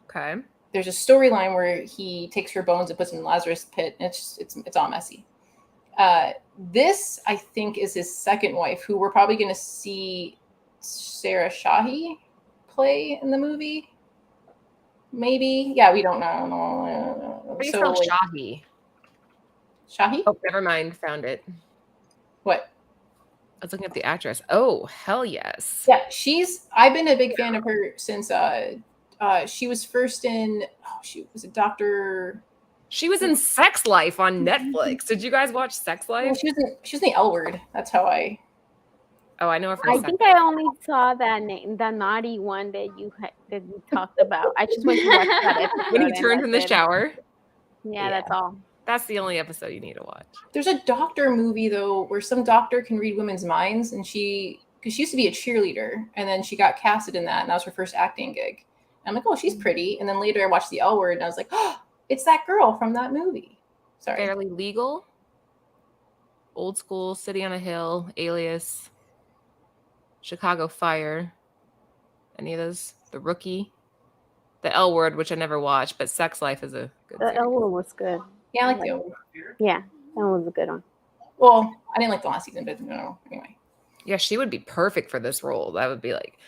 [SPEAKER 1] Okay.
[SPEAKER 3] There's a storyline where he takes her bones and puts them in Lazarus pit, and it's all messy. This I think is his second wife, who we're probably going to see Sarah Shahi play in the movie. Maybe, yeah, we don't know.
[SPEAKER 1] How do you spell Shahi?
[SPEAKER 3] Shahi?
[SPEAKER 1] Oh, never mind. Found it.
[SPEAKER 3] What?
[SPEAKER 1] I was looking at the actress. Oh, hell yes.
[SPEAKER 3] Yeah, I've been a big fan of her since she was first in. Oh, she was a doctor.
[SPEAKER 1] She was in Sex Life on Netflix. Did you guys watch Sex Life?
[SPEAKER 3] Well, she was in the L Word. That's how I.
[SPEAKER 1] Oh, I know her from.
[SPEAKER 2] I think I only saw that naughty one that you talked about. I just went to watch that episode.
[SPEAKER 1] When he turned from the shower.
[SPEAKER 2] Yeah, that's all.
[SPEAKER 1] That's the only episode you need to watch.
[SPEAKER 3] There's a doctor movie though where some doctor can read women's minds, and because she used to be a cheerleader, and then she got casted in that, and that was her first acting gig. And I'm like, oh, she's pretty. And then later I watched The L Word, and I was like, oh, it's that girl from that movie. Sorry.
[SPEAKER 1] Fairly Legal, Old School, City on a Hill, Alias, Chicago Fire. Any of those? The Rookie, The L Word, which I never watched, but Sex Life is a good
[SPEAKER 2] The
[SPEAKER 1] series.
[SPEAKER 2] L Word was good.
[SPEAKER 3] Yeah, I like The L Word.
[SPEAKER 2] Yeah, that was a good one.
[SPEAKER 3] Well, I didn't like the last season, but no, anyway.
[SPEAKER 1] Yeah, she would be perfect for this role. That would be like,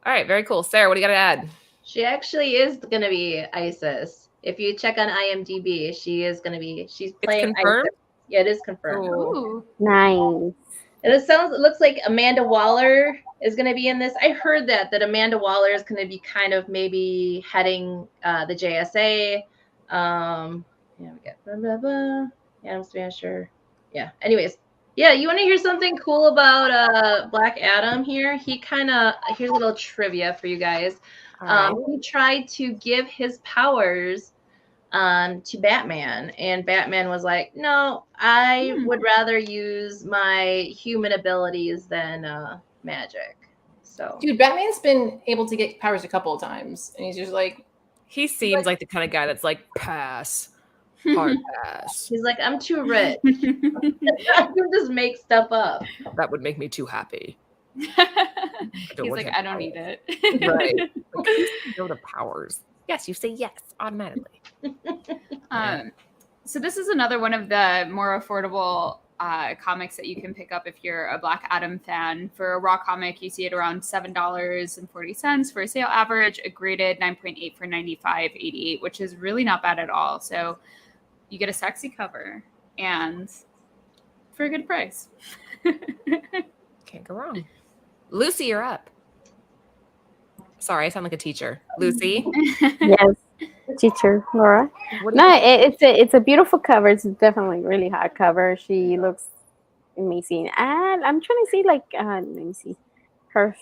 [SPEAKER 1] all right, very cool. Sarah, what do you got to add?
[SPEAKER 5] She actually is going to be Isis. If you check on IMDb, she is going to be. She's playing.
[SPEAKER 1] It's confirmed?
[SPEAKER 5] Isis. Yeah, it is confirmed.
[SPEAKER 4] Ooh.
[SPEAKER 2] Nice.
[SPEAKER 5] And it looks like Amanda Waller is going to be in this. I heard that Amanda Waller is going to be kind of maybe heading the JSA. Yeah, we got blah, blah, blah. Adam Smasher. Yeah. Anyways, yeah, you want to hear something cool about Black Adam here? Here's a little trivia for you guys.
[SPEAKER 1] All right.
[SPEAKER 5] He tried to give his powers to Batman, and Batman was like, no, I would rather use my human abilities than magic. So,
[SPEAKER 3] Dude, Batman's been able to get powers a couple of times, and he's just like,
[SPEAKER 1] He seems like the kind of guy that's like, pass. Hard pass.
[SPEAKER 5] he's like, I'm too rich. I can just make stuff up.
[SPEAKER 1] That would make me too happy.
[SPEAKER 4] He's
[SPEAKER 1] want
[SPEAKER 4] like,
[SPEAKER 1] to
[SPEAKER 4] I don't need it.
[SPEAKER 1] Right. Like, you go to powers. Yes, you say yes automatically.
[SPEAKER 4] So this is another one of the more affordable comics that you can pick up if you're a Black Adam fan. For a raw comic, you see it around $7.40 for a sale average, a graded 9.8 for $95.88, which is really not bad at all. So you get a sexy cover and for a good price.
[SPEAKER 1] Can't go wrong. Lucy, you're up. Sorry, I sound like a teacher. Lucy?
[SPEAKER 2] Yes, teacher Laura.
[SPEAKER 1] What do
[SPEAKER 2] No,
[SPEAKER 1] you think?
[SPEAKER 2] it's a beautiful cover. It's definitely a really hot cover. She looks amazing, and I'm trying to see let me see, her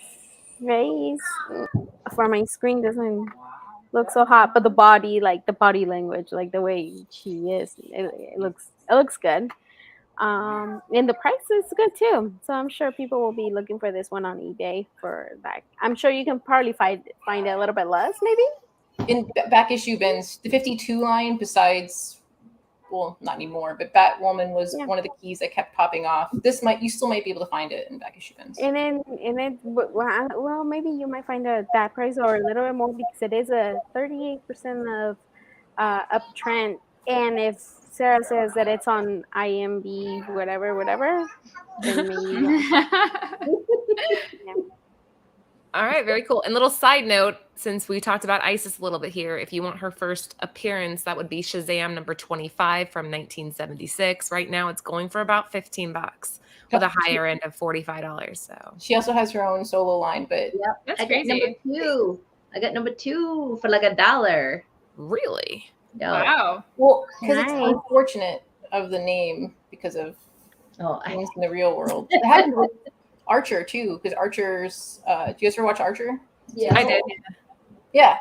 [SPEAKER 2] face for my screen doesn't look so hot, but the body, like the body language, like the way she is, it looks good. And the price is good too. So I'm sure people will be looking for this one on eBay for that. I'm sure you can probably find it a little bit less, maybe.
[SPEAKER 3] in back issue bins, the 52 line, besides, well, not anymore, but Batwoman was one of the keys that kept popping off. You still might be able to find it in back issue bins.
[SPEAKER 2] And then, well, maybe you might find that price or a little bit more because it is a 38% of uptrend. And if Sarah says that it's on IMB, whatever, then maybe. Yeah.
[SPEAKER 1] All right, very cool. And little side note, since we talked about Isis a little bit here, if you want her first appearance, that would be Shazam number 25 from 1976. Right now, it's going for about $15 with a higher end of $45. So
[SPEAKER 3] She also has her own solo line, but
[SPEAKER 4] That's
[SPEAKER 5] I got
[SPEAKER 4] crazy.
[SPEAKER 5] number 2. I got number 2 for like $1.
[SPEAKER 1] really,
[SPEAKER 5] Yeah.
[SPEAKER 4] Wow.
[SPEAKER 3] well, because it's
[SPEAKER 2] Nice.
[SPEAKER 3] unfortunate of the name because of
[SPEAKER 5] Oh,
[SPEAKER 3] things in the real world. It happened with Archer too, because Archer's. Do you guys ever watch Archer?
[SPEAKER 5] yeah.
[SPEAKER 1] I did.
[SPEAKER 3] Yeah,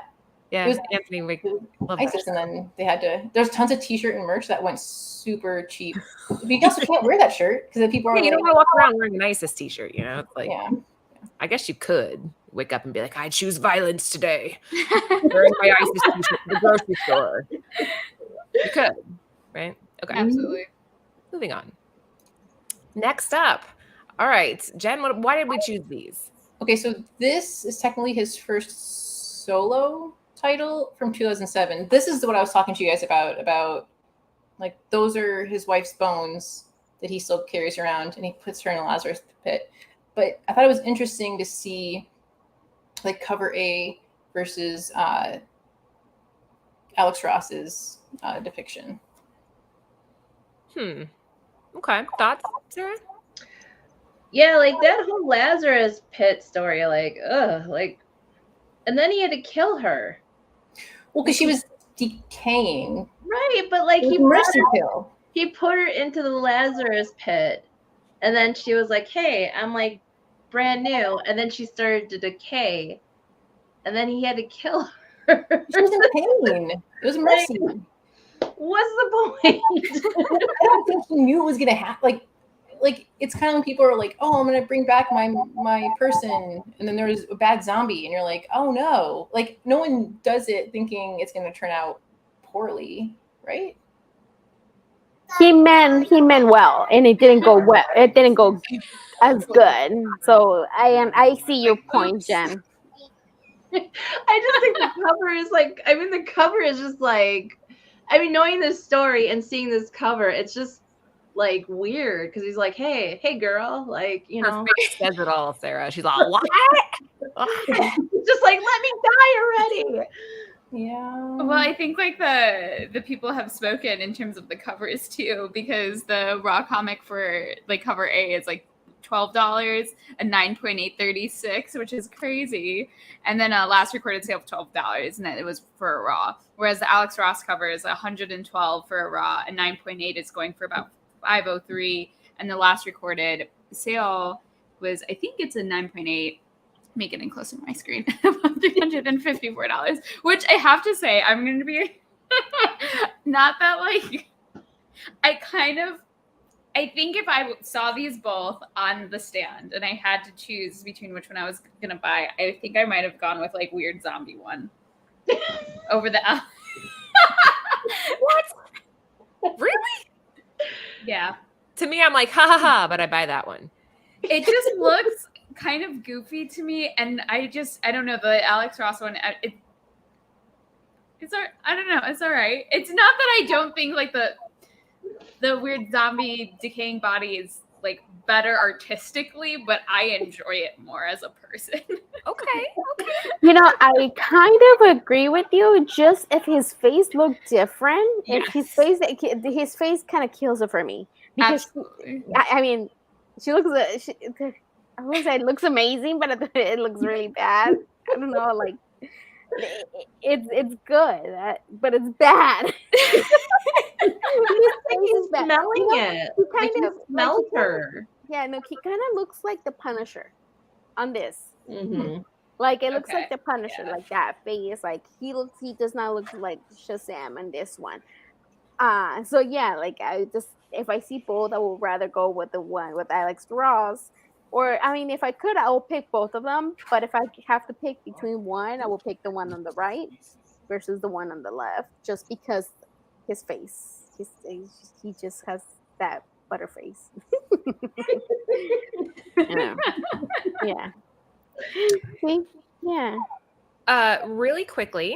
[SPEAKER 1] Yeah,
[SPEAKER 3] It was-
[SPEAKER 1] Anthony Wick. Love
[SPEAKER 3] ISIS,
[SPEAKER 1] that.
[SPEAKER 3] and then they had to. There's tons of T-shirt and merch that went super cheap. But you also can't wear that shirt because the people are
[SPEAKER 1] Yeah, you don't
[SPEAKER 3] like,
[SPEAKER 1] want to walk around wearing an Isis t-shirt, you know? It's like,
[SPEAKER 3] yeah.
[SPEAKER 1] I guess you could wake up and be like, I choose violence today. Wearing my Isis t-shirt to the grocery store. You could, right? Okay.
[SPEAKER 4] Absolutely.
[SPEAKER 1] Moving on. Next up. All right, Jen, why did we choose these?
[SPEAKER 3] Okay, so this is technically his first solo title from 2007. This is what I was talking to you guys about like those are his wife's bones that he still carries around, and he puts her in a Lazarus pit. But I thought it was interesting to see like cover A versus Alex Ross's depiction.
[SPEAKER 1] Okay, thoughts, Sarah?
[SPEAKER 5] Yeah, like that whole Lazarus pit story, like, and then he had to kill her.
[SPEAKER 3] Well, because she was decaying.
[SPEAKER 5] Right, but like
[SPEAKER 3] It was mercy kill.
[SPEAKER 5] he put her into the Lazarus pit, and then she was like, hey, I'm like brand new, and then she started to decay, and then he had to kill her.
[SPEAKER 3] She was in pain. It was mercy.
[SPEAKER 5] What's the point?
[SPEAKER 3] I don't think he knew it was gonna happen. Like it's kind of when people are like, "Oh, I'm gonna bring back my person," and then there's a bad zombie, and you're like, "Oh no!" Like no one does it thinking it's gonna turn out poorly, right?
[SPEAKER 2] He meant well, and it didn't go well. It didn't go as good. So I see your point, Jen.
[SPEAKER 5] I just think the cover is like, I mean, the cover is just like, I mean, knowing this story and seeing this cover, it's just like weird because he's like, hey girl, like, you
[SPEAKER 1] Her
[SPEAKER 5] know,
[SPEAKER 1] face says it all, Sarah. She's all, what?
[SPEAKER 5] just like, let me die already.
[SPEAKER 3] Yeah.
[SPEAKER 4] Well, I think like the people have spoken in terms of the covers too, because the raw comic for like cover A is like $12, a 9.836, which is crazy, and then a last recorded sale of $12, and that it was for a raw. Whereas the Alex Ross cover is $112 for a raw, and 9.8 is going for about $503, and the last recorded sale was, I think it's a 9.8. Make it in close to my screen. $354, which I have to say, I'm going to be not that like, I think if I saw these both on the stand and I had to choose between which one I was going to buy, I think I might have gone with like weird zombie one over the
[SPEAKER 1] What? Really?
[SPEAKER 4] Yeah.
[SPEAKER 1] To me, I'm like, ha ha ha, but I buy that one.
[SPEAKER 4] It just looks kind of goofy to me, and I don't know, the Alex Ross one, I don't know, it's all right. It's not that I don't think like the weird zombie decaying body is like better artistically, but I enjoy it more as a person.
[SPEAKER 1] Okay.
[SPEAKER 2] You know, I kind of agree with you. Just if his face looked different, if his face kind of kills it for me, because
[SPEAKER 4] Absolutely.
[SPEAKER 2] I mean, she looks. I won't say it looks amazing, but it looks really bad. I don't know, like it's good, but it's bad.
[SPEAKER 5] He's smelling it.
[SPEAKER 2] He kind of
[SPEAKER 5] smells her.
[SPEAKER 2] Yeah, no, he kind of looks like the Punisher on this.
[SPEAKER 5] Mm-hmm.
[SPEAKER 2] Like it looks
[SPEAKER 4] Okay,
[SPEAKER 2] like the Punisher,
[SPEAKER 4] yeah.
[SPEAKER 2] like that face. Like he does not look like Shazam in this one. So yeah, like if I see both, I would rather go with the one with Alex Ross. Or I mean, if I could, I will pick both of them. But if I have to pick between one, I will pick the one on the right versus the one on the left, just because his face, he just has that butter face. Yeah. Yeah. See? Yeah.
[SPEAKER 1] Really quickly,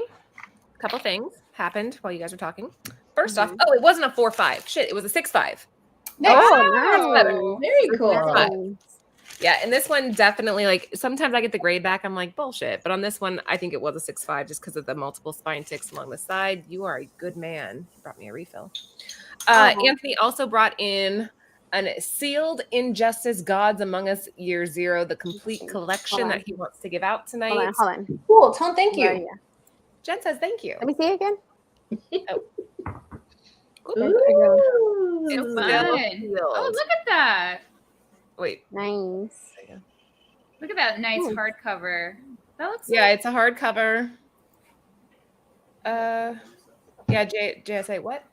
[SPEAKER 1] a couple things happened while you guys were talking. First off, it wasn't a 4.5. Shit, it was a 6.5.
[SPEAKER 3] Nice.
[SPEAKER 2] Oh,
[SPEAKER 3] Better. Very cool.
[SPEAKER 2] nice.
[SPEAKER 1] Yeah, and this one definitely, like, sometimes I get the grade back, I'm like, bullshit. But on this one, I think it was a 6.5 just because of the multiple spine ticks along the side. You are a good man. Brought me a refill. Anthony also brought in a sealed Injustice Gods Among Us Year Zero, the complete collection that he wants to give out tonight.
[SPEAKER 2] Hold on.
[SPEAKER 3] Cool. Tell him thank you.
[SPEAKER 2] Yeah.
[SPEAKER 1] Jen says thank you.
[SPEAKER 2] Let me see it again.
[SPEAKER 5] Ooh.
[SPEAKER 1] It's
[SPEAKER 4] So fun.
[SPEAKER 1] still sealed.
[SPEAKER 4] Oh, look at that.
[SPEAKER 1] Wait.
[SPEAKER 2] Nice.
[SPEAKER 4] Look at that nice hardcover. That looks
[SPEAKER 1] Yeah, it's a hardcover. Yeah, JSA, what?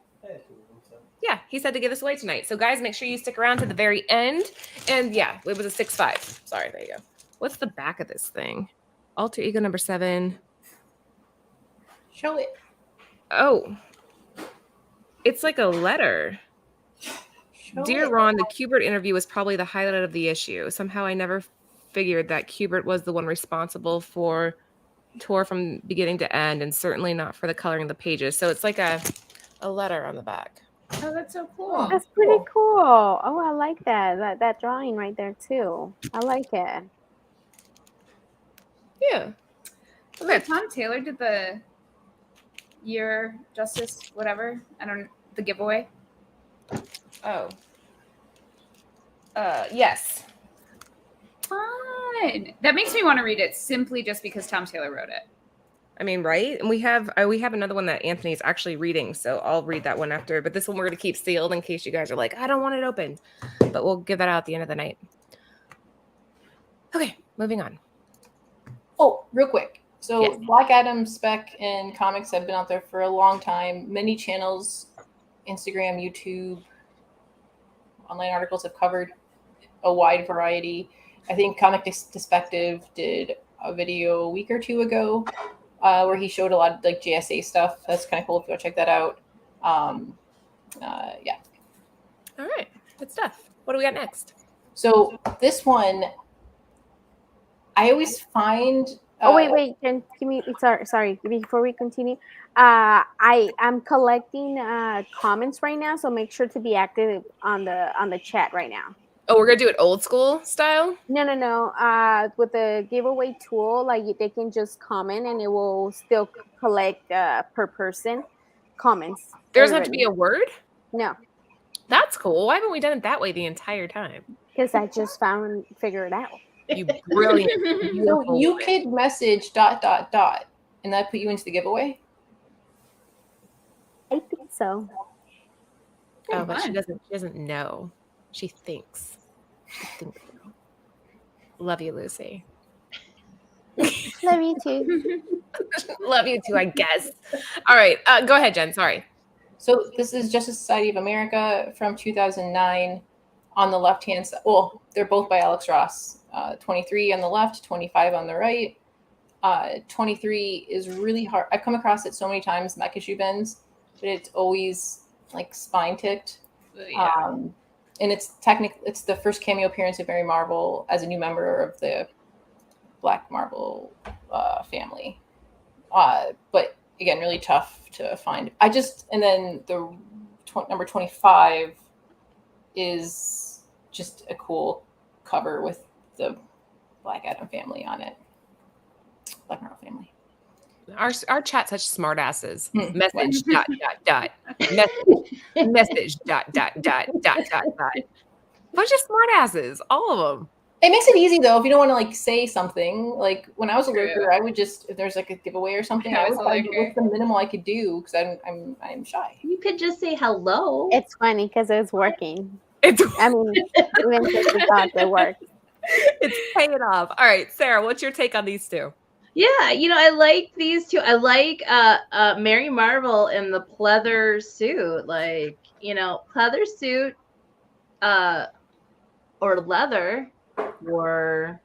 [SPEAKER 1] Yeah, he said to give this away tonight. So, guys, make sure you stick around to the very end. And yeah, it was a 6.5. Sorry, there you go. What's the back of this thing? Alter Ego number 7.
[SPEAKER 3] Show it.
[SPEAKER 1] Oh, it's like a letter. Dear Ron, the Kubert interview was probably the highlight of the issue. Somehow I never figured that Kubert was the one responsible for tour from beginning to end, and certainly not for the coloring of the pages. So it's like a letter on the back.
[SPEAKER 4] Oh, that's so cool.
[SPEAKER 2] That's pretty cool. Oh, I like that drawing right there too. I like it.
[SPEAKER 1] Yeah.
[SPEAKER 4] Okay, Tom Taylor did the year justice, whatever. I don't know, the giveaway.
[SPEAKER 1] Oh. Yes.
[SPEAKER 4] Fun. That makes me want to read it simply just because Tom Taylor wrote it.
[SPEAKER 1] I mean, right? And we have another one that Anthony's actually reading, so I'll read that one after. But this one we're going to keep sealed in case you guys are like, I don't want it opened. But we'll give that out at the end of the night. Okay, moving on.
[SPEAKER 3] Oh, real quick. So
[SPEAKER 1] Yes.
[SPEAKER 3] Black Adam spec and comics have been out there for a long time. Many channels Instagram, YouTube, online articles have covered a wide variety. I think Comic Perspective did a video a week or two ago where he showed a lot of like JSA stuff. That's kind of cool if you want to check that out. Yeah.
[SPEAKER 1] All right, good stuff. What do we got next?
[SPEAKER 3] So this one, I always find.
[SPEAKER 2] Oh wait, Jen, give me. Sorry. Before we continue, I'm collecting comments right now, so make sure to be active on the chat right now.
[SPEAKER 1] Oh, we're gonna do it old school style?
[SPEAKER 2] No. With the giveaway tool, like they can just comment and it will still collect per person comments.
[SPEAKER 1] There doesn't have to be a word?
[SPEAKER 2] No,
[SPEAKER 1] That's cool. Why haven't we done it that way the entire time?
[SPEAKER 2] because I just figured it out.
[SPEAKER 1] You brilliant.
[SPEAKER 3] So you could message ... and that put you into the giveaway?
[SPEAKER 2] I think so.
[SPEAKER 1] Oh, but she doesn't know. She thinks. So. Love you, Lucy.
[SPEAKER 2] Love you too.
[SPEAKER 1] Love you too, I guess. All right. Go ahead, Jen. Sorry.
[SPEAKER 3] So this is Justice Society of America from 2009. On the left-hand side, well, they're both by Alex Ross. 23 on the left, 25 on the right. 23 is really hard. I've come across it so many times, mech issue bins, but it's always like spine ticked.
[SPEAKER 4] Yeah.
[SPEAKER 3] And it's the first cameo appearance of Mary Marvel as a new member of the Black Marvel family. But again, really tough to find. And then the number 25 is just a cool cover with the Black Adam family on it. Black Marvel family.
[SPEAKER 1] Our chat's such smart asses.
[SPEAKER 3] Hmm.
[SPEAKER 1] Message ... Message ... Bunch of smart asses, all of them.
[SPEAKER 3] It makes it easy though if you don't want to like say something. Like when I was a lurker, I would just, if there's like a giveaway or something, I would find what's the minimal I could do because I'm shy.
[SPEAKER 5] You could just say hello.
[SPEAKER 2] It's funny because it's working.
[SPEAKER 1] Even
[SPEAKER 2] if we thought it worked.
[SPEAKER 1] It's paying off. All right, Sarah, what's your take on these two?
[SPEAKER 5] Yeah, I like these two. I like Mary Marvel in the pleather suit. Like, pleather suit or leather or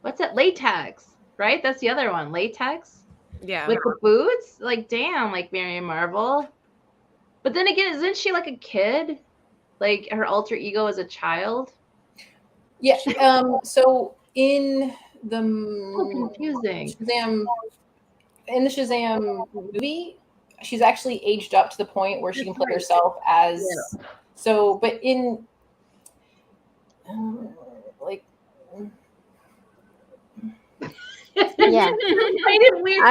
[SPEAKER 5] what's that? Latex, right? That's the other one. Latex.
[SPEAKER 1] Yeah.
[SPEAKER 5] With the boots? Like, damn, like Mary Marvel. But then again, isn't she like a kid? Like her alter ego as a child?
[SPEAKER 3] Yeah. So in the
[SPEAKER 5] confusing
[SPEAKER 3] in the Shazam movie, she's actually aged up to the point where she can play herself as but in
[SPEAKER 2] Yeah.
[SPEAKER 5] I find it weird.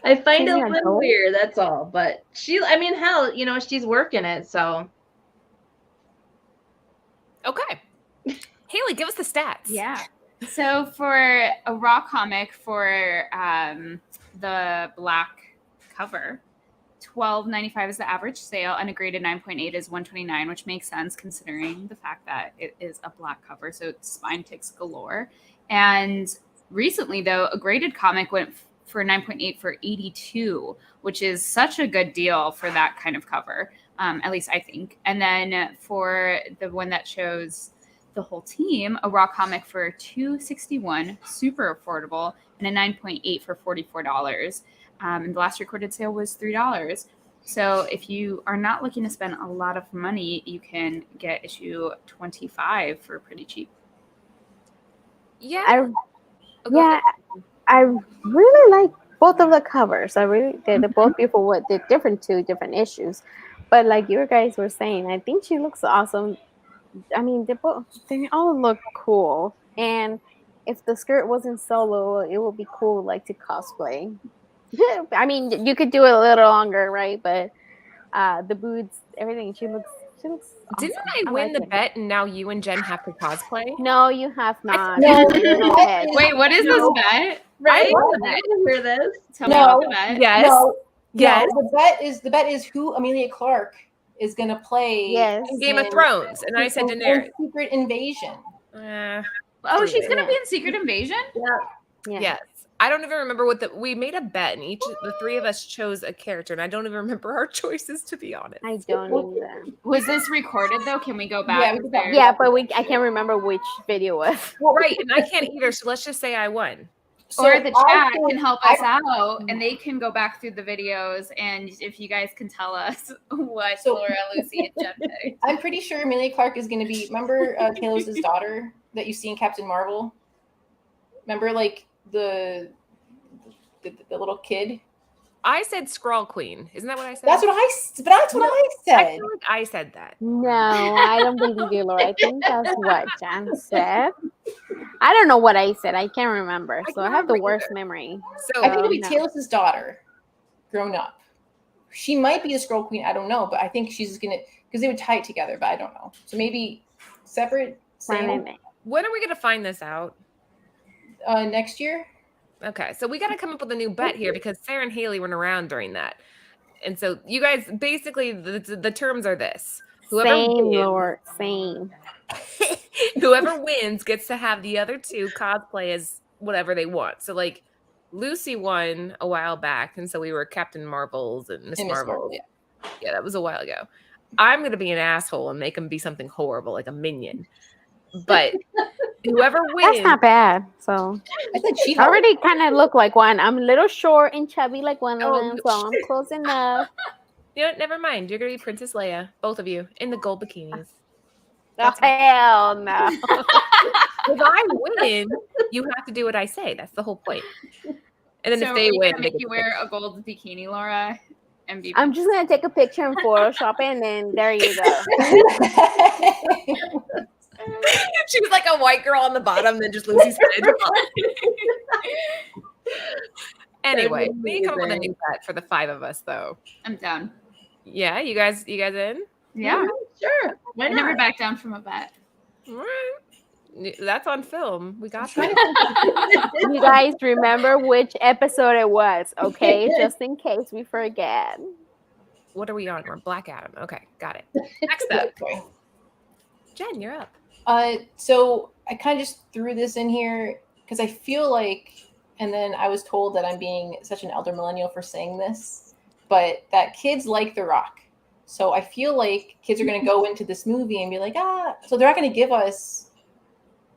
[SPEAKER 5] I find it a little
[SPEAKER 2] adult.
[SPEAKER 5] weird, that's all. But hell, she's working it, so.
[SPEAKER 1] Okay. Haley, give us the stats.
[SPEAKER 4] Yeah. So for a raw comic for the black cover, $12.95 is the average sale, and a graded 9.8 is $129, which makes sense considering the fact that it is a black cover, so it's spine ticks galore. And recently, though, a graded comic went for 9.8 for $82, which is such a good deal for that kind of cover, at least I think. And then for the one that shows the whole team, a raw comic for $261, super affordable, and a 9.8 for $44. And the last recorded sale was $3. So if you are not looking to spend a lot of money, you can get issue 25 for pretty cheap.
[SPEAKER 1] Yeah.
[SPEAKER 2] I really like both of the covers. They're both beautiful with the different issues. But like you guys were saying, I think she looks awesome. They all look cool. And if the skirt wasn't solo, it would be cool like to cosplay. You could do it a little longer, right? But the boots, everything, she looks awesome.
[SPEAKER 1] Didn't I win the bet and now you and Jen have to cosplay?
[SPEAKER 2] No, you have not.
[SPEAKER 3] No.
[SPEAKER 4] Wait, what is this bet?
[SPEAKER 5] Right?
[SPEAKER 4] I
[SPEAKER 5] hear this.
[SPEAKER 4] Tell me about the bet.
[SPEAKER 1] Yes.
[SPEAKER 3] No,
[SPEAKER 1] Yes.
[SPEAKER 3] No, the bet is who Amelia Clark is going to play
[SPEAKER 1] in Game of Thrones, and I said Daenerys.
[SPEAKER 3] Secret Invasion.
[SPEAKER 4] Oh, she's going to be in Secret Invasion?
[SPEAKER 3] Yeah.
[SPEAKER 1] Yes. I don't even remember we made a bet, and the three of us chose a character, and I don't even remember our choices, to be honest.
[SPEAKER 2] I don't either.
[SPEAKER 4] Was this recorded though? Can we go back?
[SPEAKER 2] Yeah, but I can't remember which video was.
[SPEAKER 1] Well, right, and I can't either. So let's just say I won.
[SPEAKER 4] Or the chat can help us out, and they can go back through the videos, and if you guys can tell us what Laura, Lucy, and Jen picked.
[SPEAKER 3] I'm pretty sure Amelia Clark is going to be. Remember Talos' daughter that you see in Captain Marvel? Remember, like the little kid.
[SPEAKER 1] I said Skrull Queen. Isn't that what I said?
[SPEAKER 3] That's what I said.
[SPEAKER 1] I feel like I said that.
[SPEAKER 2] No, I don't believe you, Laura. I think that's what Jan said. I don't know what I said. I can't remember. So I have the worst memory.
[SPEAKER 1] So
[SPEAKER 3] I think it'll be Talos' daughter, grown up. She might be a Skrull Queen. I don't know, but I think she's gonna, because they would tie it together. But I don't know. So maybe separate.
[SPEAKER 1] When are we gonna find this out?
[SPEAKER 3] Next year.
[SPEAKER 1] Okay, so we got to come up with a new bet here because Sarah and Haley weren't around during that, and so you guys basically the terms are this:
[SPEAKER 2] Same.
[SPEAKER 1] Whoever wins gets to have the other two cosplay as whatever they want. So like Lucy won a while back, and so we were Captain Marvels and Miss Marvel. Yeah, that was a while ago. I'm gonna be an asshole and make them be something horrible like a minion, but. Whoever wins.
[SPEAKER 2] That's not bad. So I already kind of look like one. I'm a little short and chubby like one of them, so I'm close enough.
[SPEAKER 1] You know what? Never mind. You're gonna be Princess Leia, both of you, in the gold bikinis.
[SPEAKER 2] Hell no.
[SPEAKER 1] If I win, you have to do what I say. That's the whole point. And then if they win,
[SPEAKER 4] make you wear a gold bikini, Laura. And
[SPEAKER 2] I'm just gonna take a picture and Photoshop it, and then there you go.
[SPEAKER 1] She was like a white girl on the bottom, then just Lucy's head. Anyway, we come up with a new bet for the 5 of us, though.
[SPEAKER 4] I'm down.
[SPEAKER 1] Yeah, you guys in?
[SPEAKER 4] Yeah,
[SPEAKER 5] sure.
[SPEAKER 4] I never back down from a bet.
[SPEAKER 1] All right. That's on film. We got that.
[SPEAKER 2] You guys remember which episode it was, okay? Just in case we forget.
[SPEAKER 1] What are we on? We're Black Adam. Okay, got it. Next up. Jen, you're up.
[SPEAKER 3] So I kind of just threw this in here because I feel like, and then I was told that I'm being such an elder millennial for saying this, but that kids like The Rock. So I feel like kids are going to go into this movie and be like, so they're not going to give us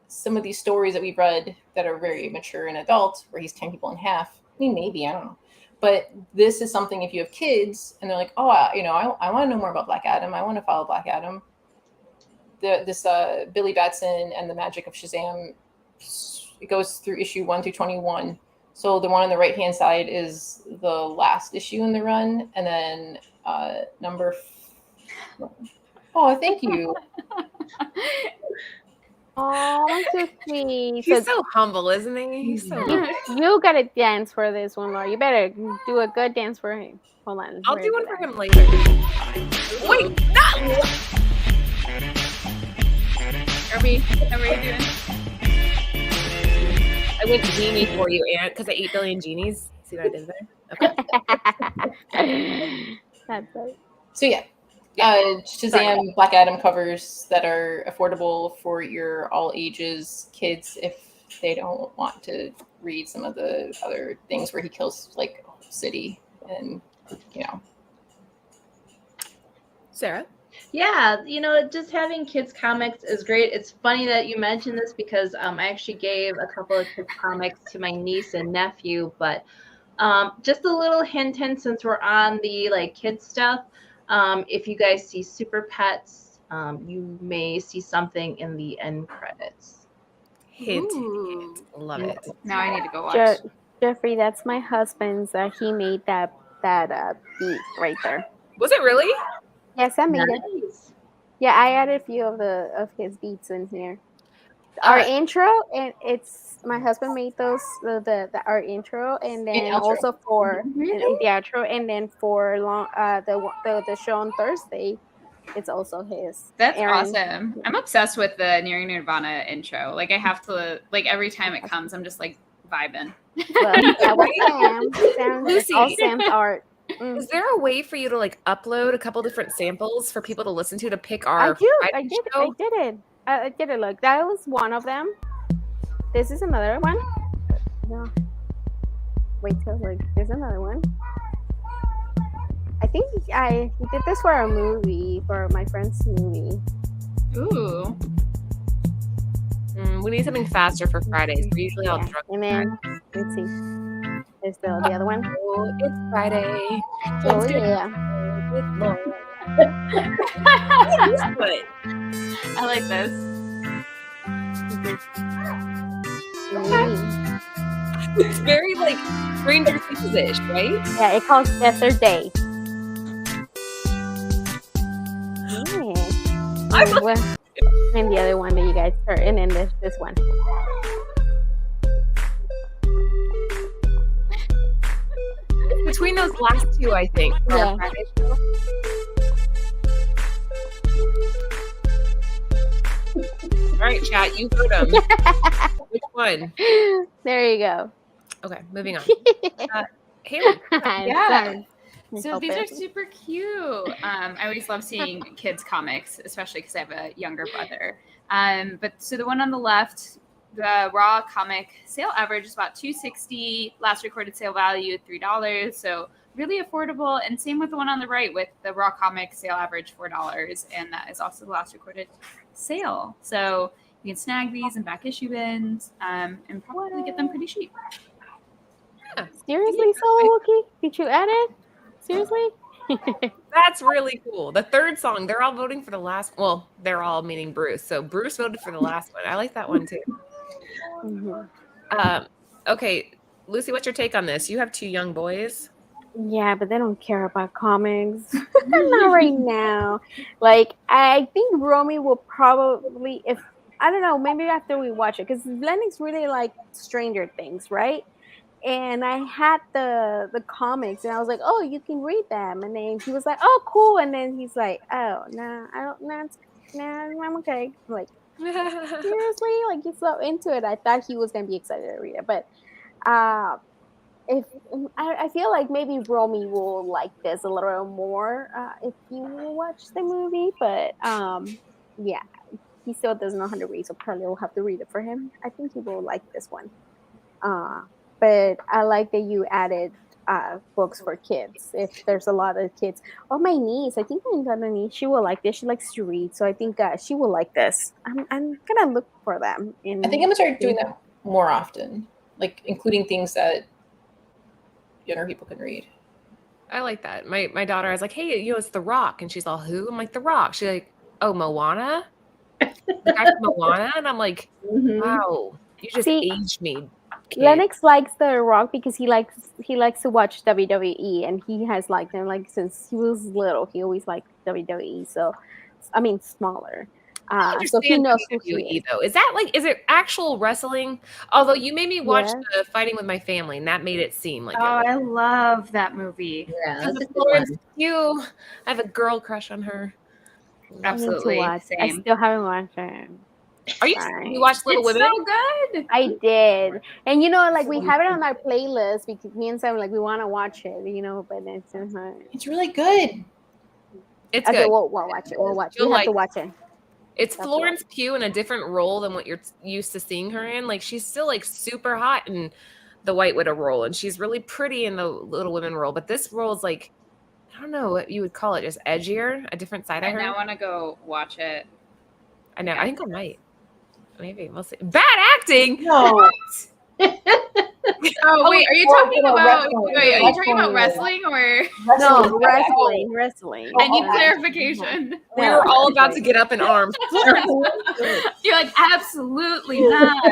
[SPEAKER 3] some of these stories that we've read that are very mature and adult, where he's 10 people in half. I mean, maybe, I don't know. But this is something if you have kids and they're like, I want to know more about Black Adam. I want to follow Black Adam. This Billy Batson and the Magic of Shazam, it goes through issue 1 through 21. So the one on the right hand side is the last issue in the run, and then thank you.
[SPEAKER 2] Oh, that's so sweet.
[SPEAKER 1] He's so humble, isn't he? He's so
[SPEAKER 2] you gotta dance for this one, Laura. You better do a good dance for him. Hold on.
[SPEAKER 1] I'll do one for him later. Wait, not.
[SPEAKER 4] Are we doing?
[SPEAKER 1] I went genie for you, Aunt, because I 8 billion genies. See what I did there? Okay.
[SPEAKER 2] That's right.
[SPEAKER 3] So Shazam, Black Adam covers that are affordable for your all ages kids if they don't want to read some of the other things where he kills like a whole city and
[SPEAKER 1] Sarah?
[SPEAKER 5] Yeah, just having kids comics is great. It's funny that you mentioned this because I actually gave a couple of kids comics to my niece and nephew, but just a little hint since we're on the kids stuff. If you guys see Super Pets, you may see something in the end credits.
[SPEAKER 1] Hint. Love it.
[SPEAKER 4] Now I need to go watch.
[SPEAKER 2] Jeffrey, that's my husband's. He made that beat right there.
[SPEAKER 1] Was it really?
[SPEAKER 2] Yes, I made it. Yeah, I added a few of his beats in here. Our intro, and it's my husband made those our intro, and then also for the outro, and then for the show on Thursday, it's also his.
[SPEAKER 4] That's awesome. I'm obsessed with the Nearing Nirvana intro. Like I have to every time it comes, I'm just like vibing.
[SPEAKER 2] Well, that was Sam. Lucy. All Sam's art.
[SPEAKER 1] Is there a way for you to upload a couple different samples for people to listen to pick our?
[SPEAKER 2] I did it. Look, that was one of them. This is another one. No. wait till like there's another one. I think we did this for our movie, for my friend's movie.
[SPEAKER 4] Ooh.
[SPEAKER 1] We need something faster for Fridays. We're usually all drunk.
[SPEAKER 2] And then let's see. There's the other one.
[SPEAKER 1] Oh, it's Friday.
[SPEAKER 2] Oh yeah.
[SPEAKER 1] With Laura. But
[SPEAKER 4] I like this.
[SPEAKER 1] it's very like Stranger Things-ish, right?
[SPEAKER 2] Yeah, it calls Desert Day. And the other one that you guys heard, and then there's this one.
[SPEAKER 1] Between those last two, I think. for our
[SPEAKER 2] Yeah.
[SPEAKER 1] Friday show. All right, chat, you heard them. Which one?
[SPEAKER 2] There you go.
[SPEAKER 1] Okay, moving on. Haley.
[SPEAKER 4] Yeah. So
[SPEAKER 2] Help
[SPEAKER 4] these
[SPEAKER 2] it.
[SPEAKER 4] are super cute. I always love seeing kids comics, especially because I have a younger brother. But so the one on the left, the raw comic sale average is about $2.60. Last recorded sale value $3. So really affordable. And same with the one on the right with the raw comic sale average $4, and that is also the last recorded sale. So you can snag these in back issue bins, and probably get them pretty cheap.
[SPEAKER 2] Seriously, Solo Wookie? Did you add it? Seriously?
[SPEAKER 1] That's really cool. The third song, they're all voting for the last. Well, they're all meaning Bruce. So Bruce voted for the last one. I like that one too.
[SPEAKER 2] Mhm.
[SPEAKER 1] Okay, Lucy, what's your take on this? You have two young boys.
[SPEAKER 2] Yeah, but they don't care about comics. Not right now. Like, I think Romy will probably, if I don't know, maybe after we watch it, because Lennox really like Stranger Things, right? And I had the comics, and I was like, "Oh, you can read them." And then he was like, "Oh, cool." And then he's like, "Oh, nah, I don't, nah, I'm okay." I'm like, seriously, like he's so into it. I thought he was gonna be excited to read it, but if I feel like maybe Romy will like this a little more if you watch the movie, but yeah, he still doesn't know 100 read, so probably will have to read it for him. I think he will like this one. But I like that you added books for kids. If there's a lot of kids, oh, my niece, I think my other niece, she will like this. She likes to read, so I think she will like this. I'm gonna look for them.
[SPEAKER 3] I think I'm gonna start doing that more often, like including things that younger people can read.
[SPEAKER 1] I like that. My daughter, I was like, "Hey, it's The Rock," and she's all, "Who?" I'm like, "The Rock." She's like, "Oh, Moana." The guy from Moana, and I'm like, "Wow, you just aged me." Kid.
[SPEAKER 2] Lennox likes The Rock because he likes to watch WWE, and he has liked them like since he was little. He always liked WWE. So, I mean, smaller. So he knows who he
[SPEAKER 1] WWE
[SPEAKER 2] is.
[SPEAKER 1] though. Is that like, is it actual wrestling? Although you made me watch the Fighting with My Family, and that made it seem like.
[SPEAKER 4] Oh, I love that movie.
[SPEAKER 5] Yeah, that's a good
[SPEAKER 1] Florence
[SPEAKER 5] one.
[SPEAKER 1] Pugh. I have a girl crush on her.
[SPEAKER 4] Absolutely.
[SPEAKER 2] I
[SPEAKER 4] Same.
[SPEAKER 2] still haven't watched it.
[SPEAKER 1] Are you? You watched Little Women?
[SPEAKER 4] So good.
[SPEAKER 2] I did, and like we have it on our playlist because me and Sam like we want to watch it, but
[SPEAKER 3] It's really good.
[SPEAKER 1] It's
[SPEAKER 2] okay,
[SPEAKER 1] good.
[SPEAKER 2] we'll watch it. We'll watch it.
[SPEAKER 1] You'll
[SPEAKER 2] We have to
[SPEAKER 1] like
[SPEAKER 2] watch it.
[SPEAKER 1] It's Florence Pugh in a different role than what you're used to seeing her in. Like, she's still like super hot in the White Widow role, and she's really pretty in the Little Women role. But this role is like, I don't know what you would call it, just edgier, a different side of her.
[SPEAKER 4] I now want to go watch it.
[SPEAKER 1] I know. I think I might. Maybe we'll see. Bad acting.
[SPEAKER 3] No.
[SPEAKER 4] Oh wait, are you talking about? Wait, are you talking about wrestling or?
[SPEAKER 2] No, wrestling.
[SPEAKER 4] I need clarification.
[SPEAKER 1] We were all about to get up in arms.
[SPEAKER 4] You're like, absolutely not.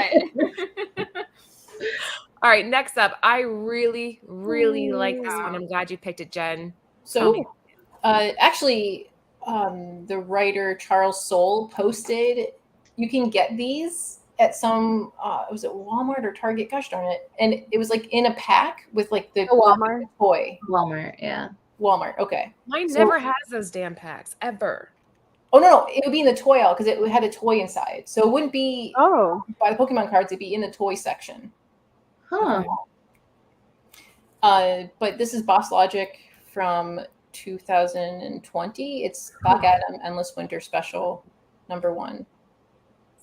[SPEAKER 1] All right, next up, I really, really like this one. I'm glad you picked it, Jen.
[SPEAKER 3] So, actually, the writer Charles Soule posted, you can get these at some, was it Walmart or Target? Gosh darn it. And it was like in a pack with like the
[SPEAKER 2] Walmart
[SPEAKER 3] toy.
[SPEAKER 5] Walmart, yeah.
[SPEAKER 3] Walmart, okay.
[SPEAKER 1] Mine never has those damn packs, ever.
[SPEAKER 3] Oh, no, it would be in the toy aisle because it had a toy inside. So it wouldn't be by the Pokemon cards, it'd be in the toy section.
[SPEAKER 5] Huh.
[SPEAKER 3] But this is Boss Logic from 2020. It's Teth-Adam Endless Winter Special #1.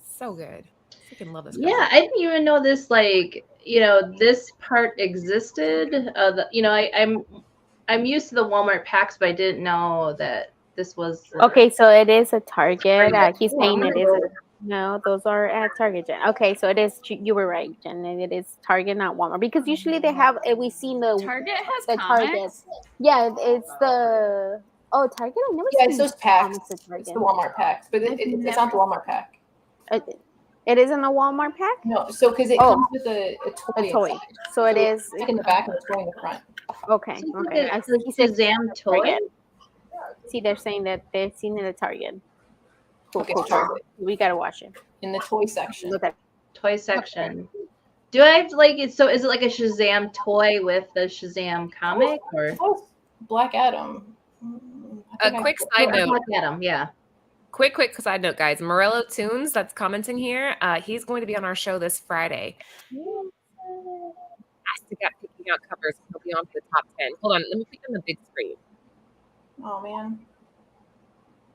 [SPEAKER 1] So good. freaking love this.
[SPEAKER 5] Yeah,
[SPEAKER 1] cover.
[SPEAKER 5] I didn't even know this. Like, this part existed. I'm used to the Walmart packs, but I didn't know that this was.
[SPEAKER 2] Okay, so it is a Target. He's
[SPEAKER 5] Oh,
[SPEAKER 2] saying it is.
[SPEAKER 5] wonderful.
[SPEAKER 2] No, those are at Target, Jen. Okay, so it is. You were right, Jen. It is Target, not Walmart, because usually they have. We've seen the
[SPEAKER 4] Target has
[SPEAKER 2] the
[SPEAKER 4] comics.
[SPEAKER 2] Targets. Yeah, it's the. Oh, Target. I never
[SPEAKER 3] Yeah,
[SPEAKER 2] seen
[SPEAKER 3] it's those packs.
[SPEAKER 2] comics at
[SPEAKER 3] It's
[SPEAKER 2] Target.
[SPEAKER 3] the Walmart packs, but it's not the Walmart pack.
[SPEAKER 2] It is in the Walmart pack.
[SPEAKER 3] No, so because it comes with a toy.
[SPEAKER 2] A toy.
[SPEAKER 3] Inside.
[SPEAKER 2] So it is.
[SPEAKER 3] It's in the back and a toy in the front.
[SPEAKER 2] Okay.
[SPEAKER 5] So
[SPEAKER 2] Okay.
[SPEAKER 5] it's
[SPEAKER 2] I
[SPEAKER 5] like
[SPEAKER 2] see.
[SPEAKER 5] a
[SPEAKER 2] He said
[SPEAKER 5] Shazam toy.
[SPEAKER 2] Target. See, they're saying that they've seen it at Target. Cool,
[SPEAKER 3] Okay,
[SPEAKER 2] cool,
[SPEAKER 3] Target.
[SPEAKER 2] cool. We gotta watch it.
[SPEAKER 3] In the toy section.
[SPEAKER 2] Look at
[SPEAKER 5] Toy section. Do I have to like it? So is it like a Shazam toy with the Shazam comic or?
[SPEAKER 3] Oh, Black Adam.
[SPEAKER 1] A quick side note.
[SPEAKER 5] Black Adam, yeah.
[SPEAKER 1] Quick side note, guys. Morello Tunes, that's commenting here. He's going to be on our show this Friday. Fantastic at picking out covers. He'll be on for the top 10. Hold on, let me click on the big screen.
[SPEAKER 3] Oh man.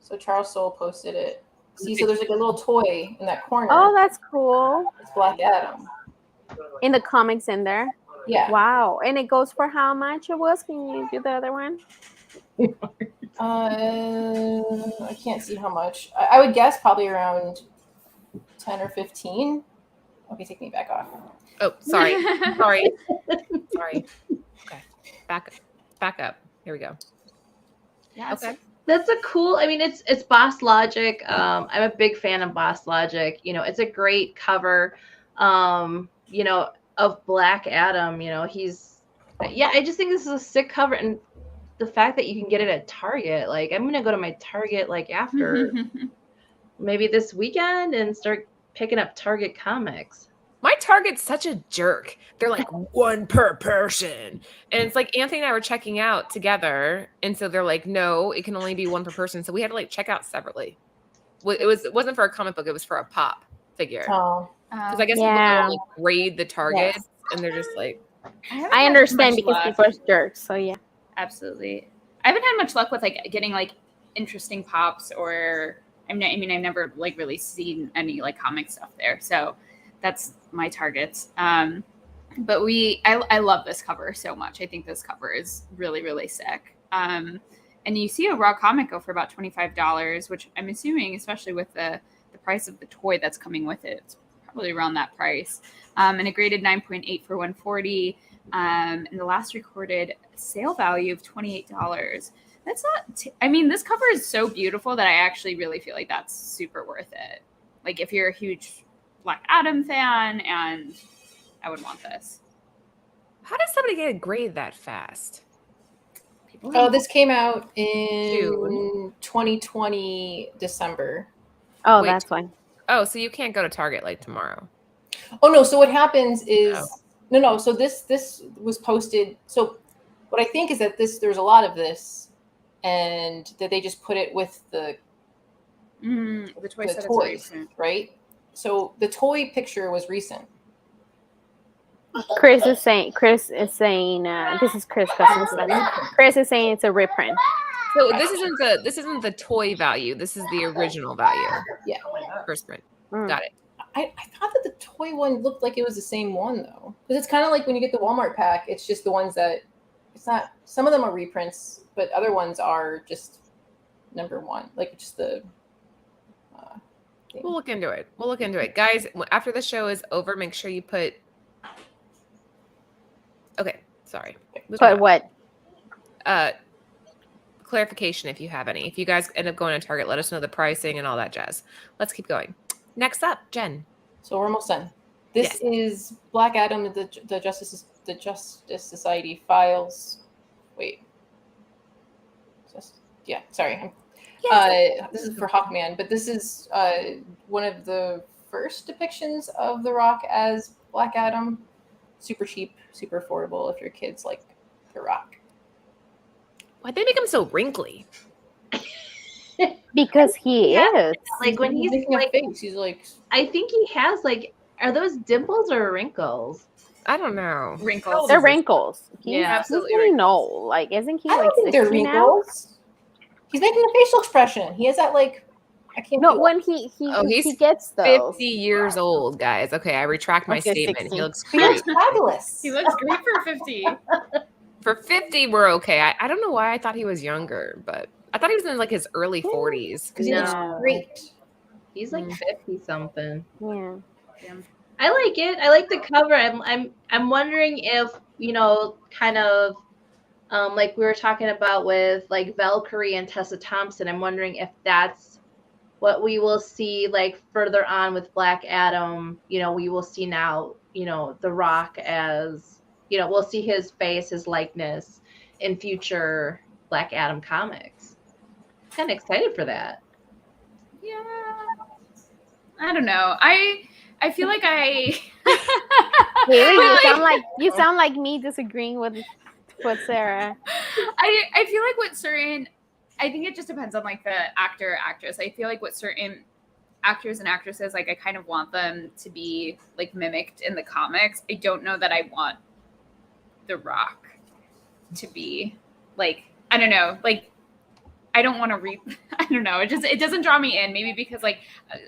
[SPEAKER 3] So Charles Soule posted it. See, so there's like a little toy in that corner.
[SPEAKER 2] Oh, that's cool.
[SPEAKER 3] It's Black Adam.
[SPEAKER 2] In the comics in there.
[SPEAKER 3] Yeah.
[SPEAKER 2] Wow. And it goes for how much it was? Can you do the other one?
[SPEAKER 3] I can't see how much. I would guess probably around 10 or 15. Okay, take me back off.
[SPEAKER 1] Oh, sorry. Sorry. Okay. Back up. Here we go.
[SPEAKER 4] Yeah.
[SPEAKER 1] Okay.
[SPEAKER 5] That's a cool. I mean, it's Boss Logic. I'm a big fan of Boss Logic. It's a great cover. Of Black Adam. He's. Yeah, I just think this is a sick cover, and the fact that you can get it at Target. Like, I'm gonna go to my Target like after maybe this weekend and start picking up Target comics.
[SPEAKER 1] My Target's such a jerk. They're like one per person. And it's like Anthony and I were checking out together. And so they're like, no, it can only be one per person. So we had to like check out separately. It wasn't for a comic book. It was for a pop figure.
[SPEAKER 3] Oh.
[SPEAKER 1] Because I guess people don't like grade the Targets. And they're just like.
[SPEAKER 2] I understand because people are jerks. So yeah.
[SPEAKER 4] Absolutely. I haven't had much luck with like getting like interesting pops or I've never like really seen any like comic stuff there. So that's my Targets. But I love this cover so much. I think this cover is really, really sick. And you see a raw comic go for about $25, which I'm assuming, especially with the price of the toy that's coming with it, it's probably around that price. And it graded 9.8 for 140. And the last recorded sale value of $28. That's not. This cover is so beautiful that I actually really feel like that's super worth it. Like if you're a huge Black Adam fan, and I would want this.
[SPEAKER 1] How does somebody get a grade that fast?
[SPEAKER 3] Oh, this came out in 2020 December.
[SPEAKER 2] Oh,
[SPEAKER 1] Wait.
[SPEAKER 2] that's fine.
[SPEAKER 1] Oh, so you can't go to Target like tomorrow.
[SPEAKER 3] Oh no! So what happens is no. So this was posted. So what I think is that there's a lot of this, and that they just put it with the toys, right? So the toy picture was recent.
[SPEAKER 2] Chris is saying this is Chris Cousins. Chris is saying it's a reprint.
[SPEAKER 1] So this isn't the toy value. This is the original value.
[SPEAKER 3] Yeah.
[SPEAKER 1] First print. Got it.
[SPEAKER 3] I thought that the toy one looked like it was the same one though, because it's kind of like when you get the Walmart pack. It's just the ones that it's not. Some of them are reprints, but other ones are just number one, like just the.
[SPEAKER 1] We'll look into it, guys. After the show is over, make sure you put. Okay, sorry.
[SPEAKER 2] But what?
[SPEAKER 1] Clarification if you have any. If you guys end up going to Target, let us know the pricing and all that jazz. Let's keep going. Next up, Jen.
[SPEAKER 3] So we're almost done. This is Black Adam, the Justice Society files. Wait. Sorry. This is for Hawkman, but this is one of the first depictions of The Rock as Black Adam. Super cheap, super affordable if your kids like The Rock.
[SPEAKER 1] Why'd they make him so wrinkly?
[SPEAKER 2] Because he is.
[SPEAKER 5] Like when he's
[SPEAKER 3] making
[SPEAKER 5] like,
[SPEAKER 3] a face, he's like.
[SPEAKER 5] I think he has like, are those dimples or wrinkles?
[SPEAKER 1] I don't know.
[SPEAKER 4] Wrinkles.
[SPEAKER 2] They're wrinkles.
[SPEAKER 4] Absolutely.
[SPEAKER 2] He's really no. Like, isn't he
[SPEAKER 3] I
[SPEAKER 2] like
[SPEAKER 3] don't think they're
[SPEAKER 2] 60 now?
[SPEAKER 3] wrinkles. He's making a facial expression. He has that like. I can't.
[SPEAKER 2] No,
[SPEAKER 3] do
[SPEAKER 2] when he
[SPEAKER 1] he's
[SPEAKER 2] gets those.
[SPEAKER 1] 50 years old, guys. Okay, I retract my
[SPEAKER 2] Okay,
[SPEAKER 1] statement.
[SPEAKER 2] 60.
[SPEAKER 1] He looks
[SPEAKER 3] He
[SPEAKER 1] great.
[SPEAKER 3] looks fabulous.
[SPEAKER 4] He looks great for 50.
[SPEAKER 1] For 50, we're okay. I don't know why I thought he was younger, but I thought he was in like his early 40s.
[SPEAKER 3] because he looks
[SPEAKER 5] No.
[SPEAKER 3] great.
[SPEAKER 5] He's like 50 something.
[SPEAKER 2] Yeah.
[SPEAKER 5] I like it. I like the cover. I'm wondering if, kind of like we were talking about with like Valkyrie and Tessa Thompson. I'm wondering if that's what we will see like further on with Black Adam. We will see now, The Rock as, we'll see his face, his likeness in future Black Adam comics. Kind of excited for that.
[SPEAKER 4] Yeah. I don't know. I feel like
[SPEAKER 2] Haley, you sound like me disagreeing with Sarah.
[SPEAKER 4] I feel like I think it just depends on like the actor or actress. I feel like with certain actors and actresses, like I kind of want them to be like mimicked in the comics. I don't know that I want The Rock to be like, I don't know, like I don't want to I don't know. It doesn't draw me in. Maybe because like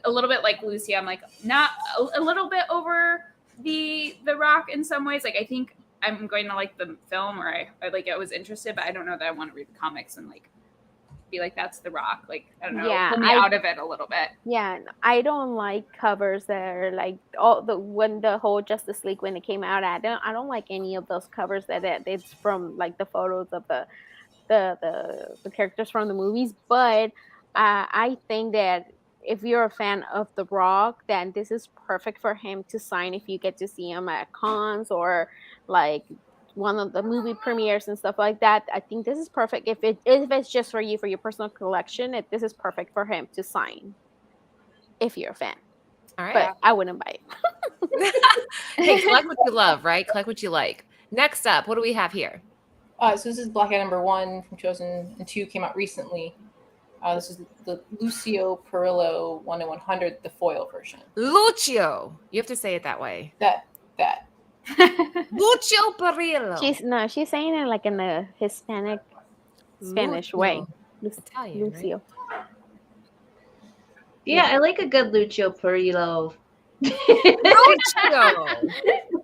[SPEAKER 4] a little bit like Lucy, I'm like not a little bit over the Rock in some ways. Like I think I'm going to like the film, or I was interested, but I don't know that I want to read the comics and like be like that's The Rock. Like I don't know, pull me out of it a little bit.
[SPEAKER 2] Yeah, I don't like covers that are like when the whole Justice League when it came out. I don't like any of those covers that it's from like the photos of the characters from the movies. But I think that if you're a fan of The Rock, then this is perfect for him to sign if you get to see him at cons or like one of the movie premieres and stuff like that. I think this is perfect if it's just for you for your personal collection. This is perfect for him to sign if you're a fan.
[SPEAKER 1] All right,
[SPEAKER 2] but I wouldn't buy it.
[SPEAKER 1] Hey, collect what you love, right? Collect what you like. Next up, what do we have here?
[SPEAKER 3] So this is Black Adam #1 from 2002, came out recently. This is the Lucio Perillo 1/100, the foil version.
[SPEAKER 1] Lucio. You have to say it that way.
[SPEAKER 3] That.
[SPEAKER 1] Lucio Perillo.
[SPEAKER 2] She's saying it like in a Hispanic Spanish way.
[SPEAKER 1] Italian,
[SPEAKER 2] Lucio.
[SPEAKER 1] Right?
[SPEAKER 5] Yeah, I like a good Lucio Perillo.
[SPEAKER 1] Lucio.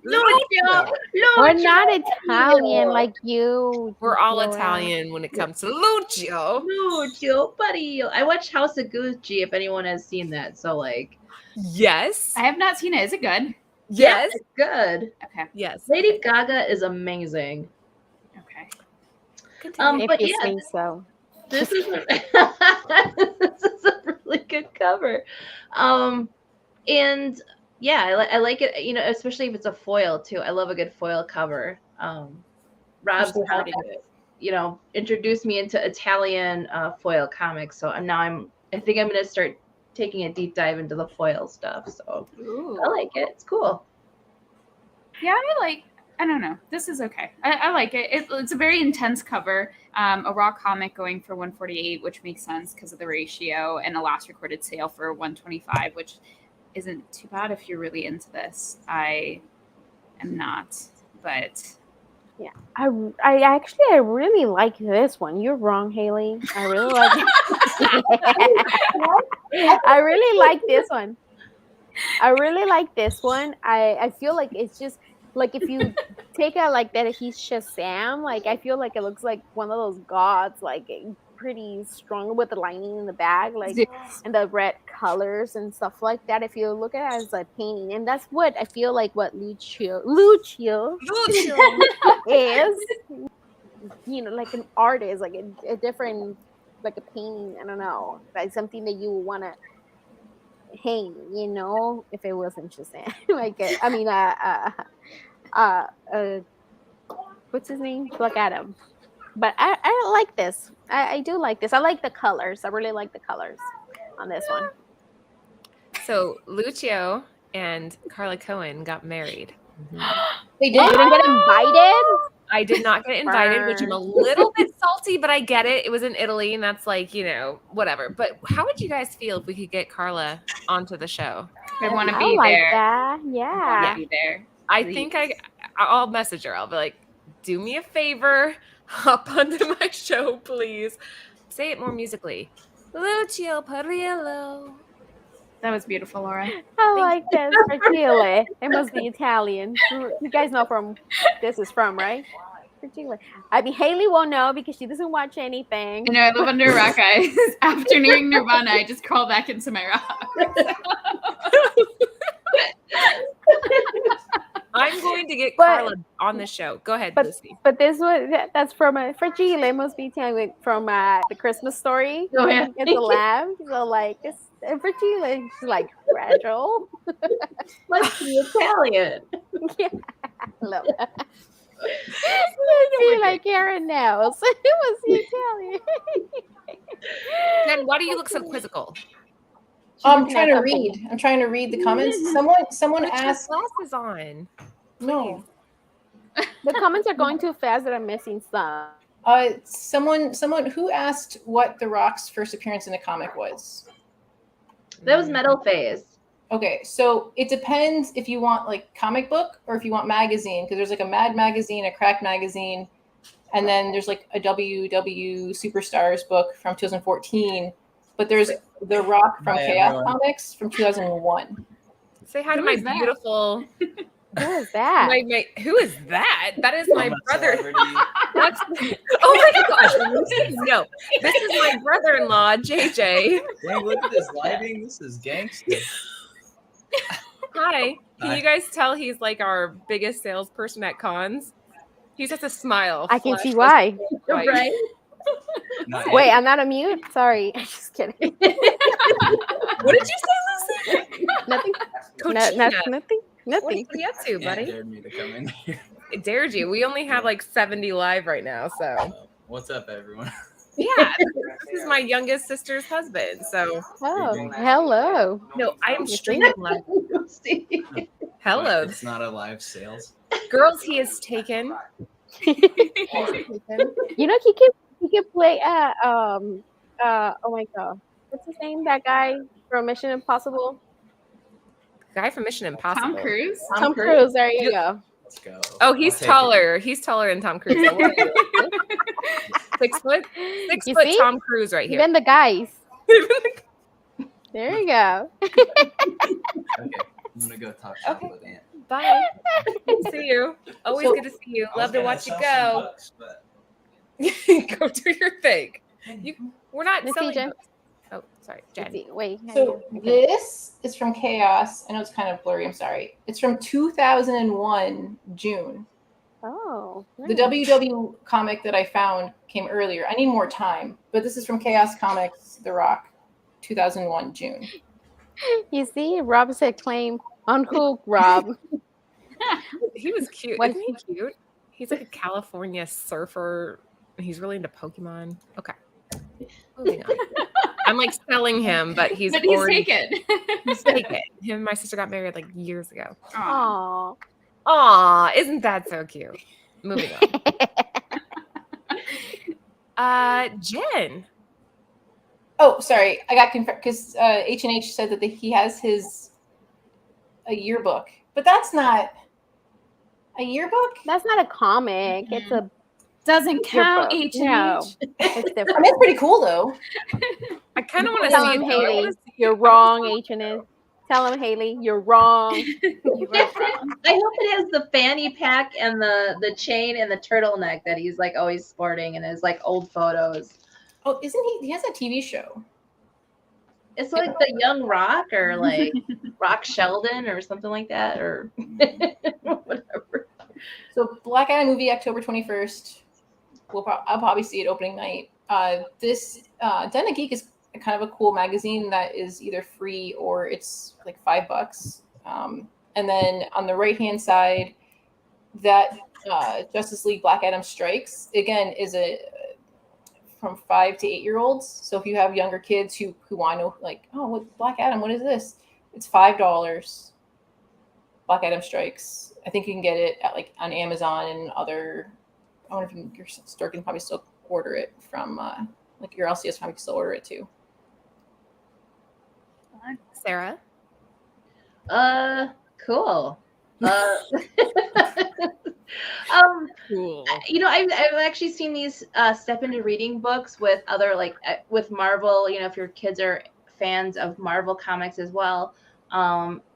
[SPEAKER 2] We're not Italian like you.
[SPEAKER 1] We're all Italian when it comes to Lucio.
[SPEAKER 5] Lucio Perillo. I watched House of Gucci, if anyone has seen that. So, like...
[SPEAKER 1] Yes.
[SPEAKER 4] I have not seen it. Is it good?
[SPEAKER 1] Yes.
[SPEAKER 5] It's good.
[SPEAKER 4] Okay.
[SPEAKER 1] Yes.
[SPEAKER 5] Lady Gaga is amazing.
[SPEAKER 4] Okay.
[SPEAKER 5] But
[SPEAKER 2] if you
[SPEAKER 5] yeah,
[SPEAKER 2] think so.
[SPEAKER 5] this is this is a really good cover. And yeah, I like it, especially if it's a foil too. I love a good foil cover. Rob started, introduced me into Italian foil comics, so I think I'm gonna start taking a deep dive into the foil stuff. So
[SPEAKER 4] Ooh.
[SPEAKER 5] I like it. It's cool.
[SPEAKER 4] Yeah, I don't know. This is okay. I like it. It's a very intense cover. A raw comic going for 148, which makes sense because of the ratio, and a last recorded sale for 125, which isn't too bad if you're really into this. I am not, but
[SPEAKER 2] yeah, I really like this one. You're wrong, Haley. I really like it. I really like this one. I feel like it's just like if you take out like that he's Shazam, like I feel like it looks like one of those gods, like pretty strong with the lining in the back, like and the red colors and stuff like that. If you look at it as a painting, and that's what I feel like what Lucio is, like an artist, like a different, like a painting. I don't know, like something that you would want to hang, if it wasn't Shazam. What's his name? Black Adam. But I like this. I do like this. I like the colors. I really like the colors on this one.
[SPEAKER 1] So Lucio and Carla Cohen got married.
[SPEAKER 3] They did.
[SPEAKER 2] You didn't get invited?
[SPEAKER 1] I did not get invited, which I'm a little bit salty, but I get it. It was in Italy, and that's like, whatever. But how would you guys feel if we could get Carla onto the show?
[SPEAKER 4] I want to
[SPEAKER 2] I
[SPEAKER 4] be
[SPEAKER 2] like
[SPEAKER 4] there.
[SPEAKER 2] that.
[SPEAKER 4] I
[SPEAKER 2] Yeah.
[SPEAKER 4] want to be there.
[SPEAKER 1] I think I'll message her. I'll be like, do me a favor, hop onto my show, please. Say it more musically. Lucio Perillo.
[SPEAKER 4] That was beautiful, Laura.
[SPEAKER 2] I like this for Chile. It must be Italian. You guys know from this is from, right? For Chile. I mean, Haley won't know because she doesn't watch anything.
[SPEAKER 4] I know I live under a rock, guys. After nearing Nirvana, I just crawl back into my rock.
[SPEAKER 1] I'm going to get Carla on the show. Go ahead, Lucy.
[SPEAKER 2] But this was that's from for Chile. It must be Italian from the Christmas Story.
[SPEAKER 5] Oh, yeah.
[SPEAKER 2] It's a lamb. So like it's for Chile. She's like fragile.
[SPEAKER 5] Must be Italian.
[SPEAKER 2] Yeah, I love that. See, like Karen knows. It was Italian.
[SPEAKER 1] Then why do you look so quizzical?
[SPEAKER 3] I'm trying to read. I'm trying to read the comments. Someone asked.
[SPEAKER 1] Glasses on.
[SPEAKER 3] No.
[SPEAKER 2] The comments are going too fast that I'm missing some.
[SPEAKER 3] Someone who asked what The Rock's first appearance in a comic was.
[SPEAKER 5] That was Metal Phase.
[SPEAKER 3] Okay, so it depends if you want like comic book or if you want magazine, because there's like a Mad magazine, a Crack magazine, and then there's like a WW Superstars book from 2014. But there's The Rock from Chaos Comics from 2001.
[SPEAKER 1] Say hi to my beautiful.
[SPEAKER 2] Who is that?
[SPEAKER 1] Who is that? That is my brother. That's, oh my gosh! No, this is my brother-in-law, JJ.
[SPEAKER 6] Dang, look at this lighting. This is gangster.
[SPEAKER 1] Hi. Can
[SPEAKER 6] Hi.
[SPEAKER 1] you guys tell he's like our biggest salesperson at cons? He just has a smile.
[SPEAKER 2] I can see why.
[SPEAKER 5] Right?
[SPEAKER 2] Wait, I'm not a mute. Sorry, I'm just kidding.
[SPEAKER 1] What did you say, Lucy?
[SPEAKER 2] Nothing. Nothing.
[SPEAKER 1] What are you up to, buddy?
[SPEAKER 6] Dared me to come in here.
[SPEAKER 1] It dared you. We only have like 70 live right now, so.
[SPEAKER 6] What's up, everyone?
[SPEAKER 1] Yeah, this is my youngest sister's husband. So.
[SPEAKER 2] Oh, hello.
[SPEAKER 1] No, I'm streaming live. Hello.
[SPEAKER 6] It's not a live sales.
[SPEAKER 1] Girls, he is taken.
[SPEAKER 2] You know he can play oh my god, what's his name? That guy from Mission Impossible.
[SPEAKER 1] Guy from Mission Impossible.
[SPEAKER 4] Tom Cruise?
[SPEAKER 2] Tom Cruise. There you go.
[SPEAKER 6] Let's go.
[SPEAKER 1] Oh, he's taller. He's taller than Tom Cruise. 6 foot. 6
[SPEAKER 2] You
[SPEAKER 1] foot
[SPEAKER 2] see?
[SPEAKER 1] Tom Cruise right here.
[SPEAKER 2] Even the guys. There you go.
[SPEAKER 6] Okay, I'm gonna go talk shop with Aunt.
[SPEAKER 1] Bye. Good to see you. Always good to see you. Love to watch you go. Go do your thing. We're not
[SPEAKER 2] Miss
[SPEAKER 1] selling.
[SPEAKER 2] CJ.
[SPEAKER 1] Oh, sorry, Jen.
[SPEAKER 2] Wait.
[SPEAKER 3] So this is from Chaos. I know it's kind of blurry. I'm sorry. It's from 2001 June.
[SPEAKER 2] Oh.
[SPEAKER 3] The WW comic that I found came earlier. I need more time, but this is from Chaos Comics, The Rock, 2001 June.
[SPEAKER 2] You see, Rob said claim unhook Rob.
[SPEAKER 1] He was cute.
[SPEAKER 2] Wasn't
[SPEAKER 1] Isn't he cute? He's like a California surfer. He's really into Pokemon. Okay. Moving on. I'm like selling him, but he's already
[SPEAKER 4] taken.
[SPEAKER 1] He's taken. Him and my sister got married like years ago.
[SPEAKER 2] Aw.
[SPEAKER 1] Aw, isn't that so cute? Moving on. Jen.
[SPEAKER 3] Oh, sorry. I got confused because H&H said that he has a yearbook, but that's not a yearbook.
[SPEAKER 2] That's not a comic. It's a
[SPEAKER 4] Doesn't count,
[SPEAKER 2] yearbook.
[SPEAKER 4] H&H.
[SPEAKER 2] No, it's different.
[SPEAKER 3] I mean, it's pretty cool though.
[SPEAKER 1] I kind of want to
[SPEAKER 2] Tell
[SPEAKER 1] see
[SPEAKER 2] him,
[SPEAKER 1] it. though. I
[SPEAKER 2] Haley,
[SPEAKER 1] wanna see it.
[SPEAKER 2] you're wrong, H&S. Tell him, Haley, you're wrong.
[SPEAKER 5] I hope it has the fanny pack and the chain and the turtleneck that he's like always sporting and his like old photos.
[SPEAKER 3] Oh, isn't he? He has a TV show.
[SPEAKER 5] It's like the Young Rock or like Rock Sheldon or something like that or whatever.
[SPEAKER 3] So Black Adam movie, October 21st. I'll probably see it opening night. This Den of Geek is kind of a cool magazine that is either free or it's like $5. And then on the right hand side, that Justice League Black Adam Strikes again is from 5 to 8-year-olds. So if you have younger kids who want to know, like, oh, what Black Adam? What is this? It's $5. Black Adam Strikes. I think you can get it at like on Amazon and other. I wonder if your store can probably still order it from like your LCS probably can still order it too.
[SPEAKER 1] Sarah.
[SPEAKER 5] Cool.
[SPEAKER 1] Cool.
[SPEAKER 5] I've actually seen these step into reading books with other with Marvel. If your kids are fans of Marvel comics as well,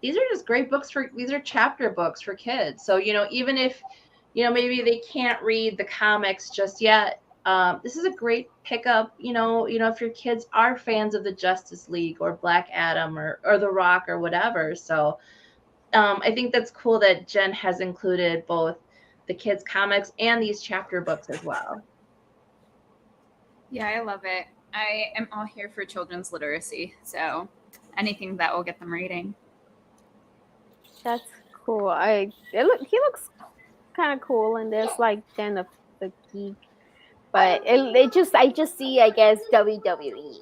[SPEAKER 5] these are just great books these are chapter books for kids. So even if maybe they can't read the comics just yet, this is a great pickup. If your kids are fans of the Justice League or Black Adam or The Rock or whatever. So I think that's cool that Jen has included both the kids' comics and these chapter books as well.
[SPEAKER 4] Yeah, I love it. I am all here for children's literacy, so anything that will get them reading.
[SPEAKER 2] That's cool. He looks kind of cool in this, like Den of the Geek, but I just see, I guess, WWE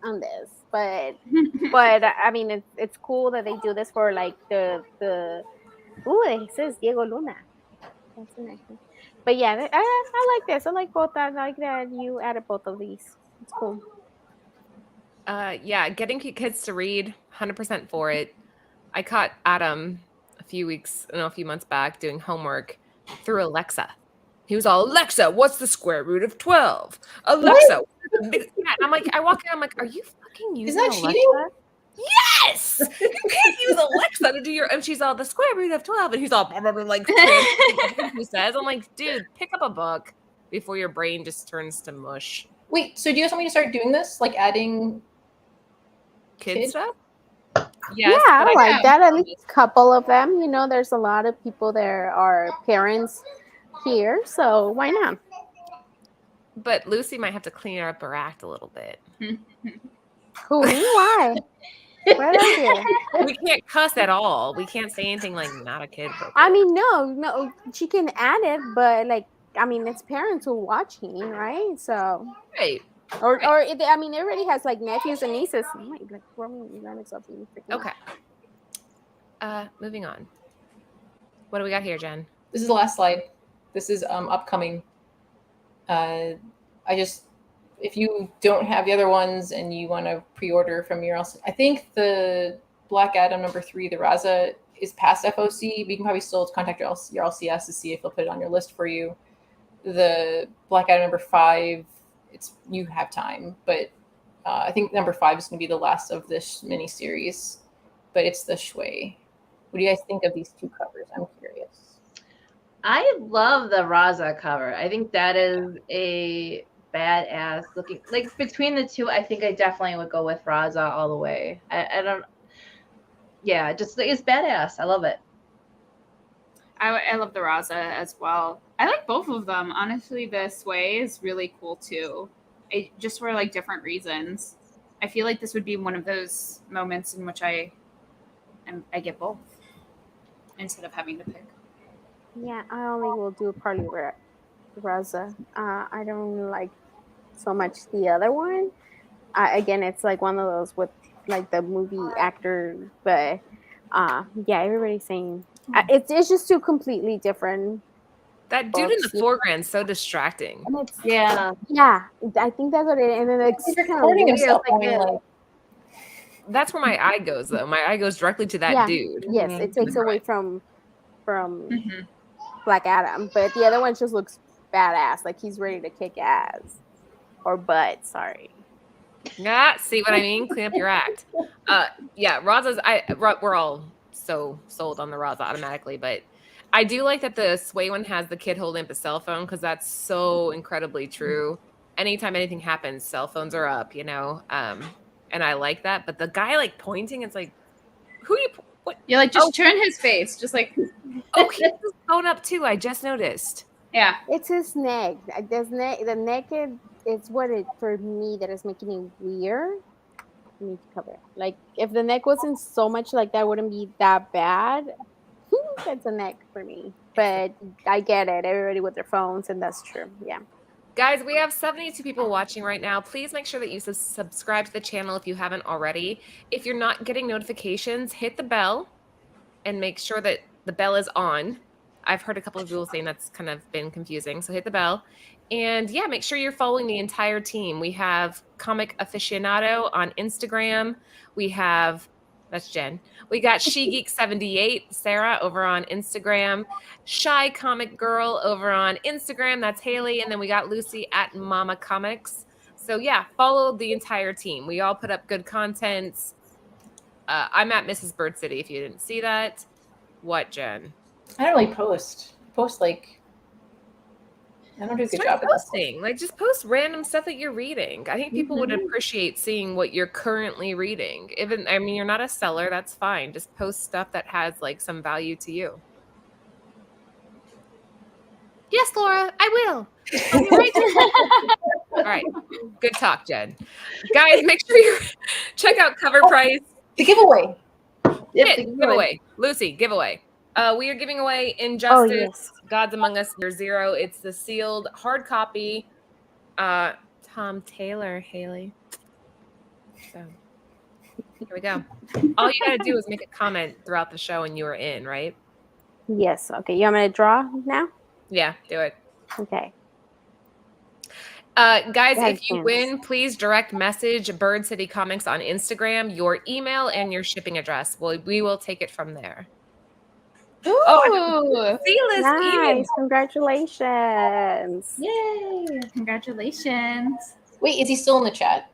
[SPEAKER 2] on this, but I mean it's cool that they do this for like the it says Diego Luna. That's a nice one. But yeah, I like this. I like both. I like that you added both of these. It's cool.
[SPEAKER 1] Yeah, getting kids to read, 100% for it. I caught Adam a few months back doing homework through Alexa. He was all, Alexa, what's the square root of 12? Alexa. Yeah, I'm like, I walk in, I'm like, are you fucking using
[SPEAKER 3] Is that
[SPEAKER 1] Alexa?
[SPEAKER 3] cheating?
[SPEAKER 1] Yes! You can't use Alexa to do and she's all, the square root of 12, and he's all, like, he says. I'm like, dude, pick up a book before your brain just turns to mush.
[SPEAKER 3] Wait, so do you guys want me to start doing this? Like adding
[SPEAKER 1] Kid stuff?
[SPEAKER 2] Yes, yeah, I like that. At least a couple of them. There's a lot of people there are parents here, so why not?
[SPEAKER 1] But Lucy might have to clean up her act a little bit.
[SPEAKER 2] Who? Why?
[SPEAKER 1] We can't cuss at all. We can't say anything like not a kid.
[SPEAKER 2] I mean, no, she can add it, but it's parents who are watching, right? So
[SPEAKER 1] right.
[SPEAKER 2] Or it already has like nephews and nieces.
[SPEAKER 1] Okay. Moving on. What do we got here, Jen?
[SPEAKER 3] This is the last slide. This is upcoming. If you don't have the other ones and you want to pre-order from your else, I think the Black Adam #3, the Raza, is past FOC, but you can probably still contact your LCS to see if they'll put it on your list for you. The Black Adam #5, you have time, but I think #5 is going to be the last of this miniseries, but it's the Shui. What do you guys think of these two covers? I'm curious.
[SPEAKER 5] I love the Raza cover. I think that is a badass looking. Like between the two, I think I definitely would go with Raza all the way. I don't. Yeah, just it's badass. I love it.
[SPEAKER 4] I love the Raza as well. I like both of them. Honestly, the Sway is really cool too. Just for like different reasons. I feel like this would be one of those moments in which I get both instead of having to pick.
[SPEAKER 2] Yeah, I only will do partly Raza. I don't like so much the other one. Again, it's like one of those with like the movie actor, but yeah, everybody's saying it's just two completely different.
[SPEAKER 1] That dude in the foreground is so distracting.
[SPEAKER 2] And
[SPEAKER 5] yeah,
[SPEAKER 2] I think that's what it is. And then it's
[SPEAKER 3] recording himself.
[SPEAKER 1] That's where my eye goes, though. My eye goes directly to that dude.
[SPEAKER 2] Yes, it takes away from Black Adam, but the other one just looks badass, like he's ready to kick ass or butt. Sorry.
[SPEAKER 1] Yeah, see what I mean? Clean up your act. Yeah, Raza's. We're all so sold on the Raza automatically, but I do like that the Sway one has the kid holding up a cell phone because that's so incredibly true. Anytime anything happens, cell phones are up, and I like that. But the guy like pointing, it's like, who you? What?
[SPEAKER 4] You're like, just turn his face, just like.
[SPEAKER 1] Oh, he has his phone up too. I just noticed.
[SPEAKER 4] Yeah,
[SPEAKER 2] it's his neck. The neck is what it for me that is making it weird. I need to cover it. Like if the neck wasn't so much like that, wouldn't be that bad. That's a neck for me, but I get it. Everybody with their phones, and that's true. Yeah.
[SPEAKER 1] Guys, we have 72 people watching right now. Please make sure that you subscribe to the channel if you haven't already. If you're not getting notifications, hit the bell and make sure that the bell is on. I've heard a couple of people saying that's kind of been confusing, so hit the bell. And yeah, make sure you're following the entire team. We have Comic Aficionado on Instagram. We have That's Jen. We got SheGeek78, Sarah, over on Instagram. Shy Comic Girl over on Instagram. That's Haley. And then we got Lucy at Mama Comics. So yeah, follow the entire team. We all put up good content. I'm at Mrs. Bird City if you didn't see that. What, Jen?
[SPEAKER 3] I don't really post. I don't do a good job at
[SPEAKER 1] posting. Like, just post random stuff that you're reading. I think people would appreciate seeing what you're currently reading. You're not a seller. That's fine. Just post stuff that has like some value to you. Yes, Laura, I will. I'll be right All right. Good talk, Jen. Guys, make sure you check out Cover Price.
[SPEAKER 3] The giveaway.
[SPEAKER 1] Yep, the giveaway. Lucy, giveaway. We are giving away Injustice, Gods Among Us Year Zero. It's the sealed hard copy. Tom Taylor, Haley. So here we go. All you got to do is make a comment throughout the show and you are in, right?
[SPEAKER 2] Yes. Okay. You want me to draw now?
[SPEAKER 1] Yeah, do it.
[SPEAKER 2] Okay.
[SPEAKER 1] Guys, if you win, please direct message Bird City Comics on Instagram, your email and your shipping address. We will take it from there.
[SPEAKER 4] Ooh,
[SPEAKER 2] nice. Congratulations.
[SPEAKER 3] Yay.
[SPEAKER 4] Congratulations.
[SPEAKER 3] Wait, is he still in the chat?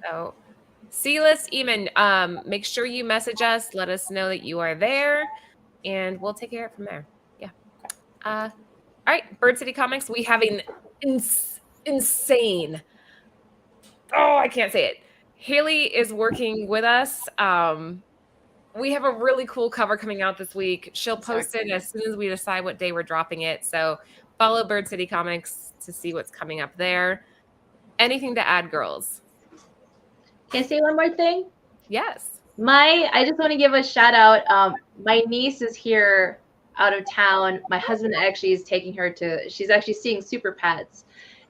[SPEAKER 1] So, C-List Eamon, make sure you message us. Let us know that you are there, and we'll take care of it from there. Yeah. All right, Bird City Comics, we have an insane. Oh, I can't say it. Haley is working with us. We have a really cool cover coming out this week. She'll post it as soon as we decide what day we're dropping it. So follow Bird City Comics to see what's coming up there. Anything to add, girls?
[SPEAKER 5] Can I say one more thing?
[SPEAKER 1] Yes.
[SPEAKER 5] I just want to give a shout out. My niece is here out of town. My husband actually is taking her she's actually seeing Super Pets.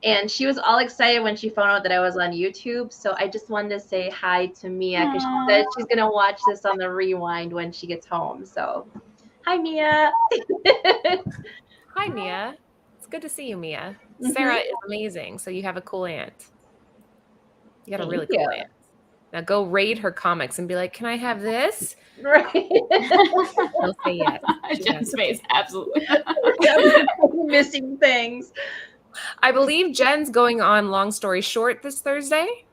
[SPEAKER 5] And she was all excited when she found out that I was on YouTube. So I just wanted to say hi to Mia because she said she's going to watch this on the rewind when she gets home. So hi, Mia.
[SPEAKER 1] Hi, Mia. It's good to see you, Mia. Sarah is amazing. So you have a cool aunt. You got a really cool aunt. Now go raid her comics and be like, can I have this?
[SPEAKER 5] Right.
[SPEAKER 1] She'll say yes.
[SPEAKER 4] Jen's face, absolutely.
[SPEAKER 5] Missing things.
[SPEAKER 1] I believe Jen's going on Long Story Short this Thursday.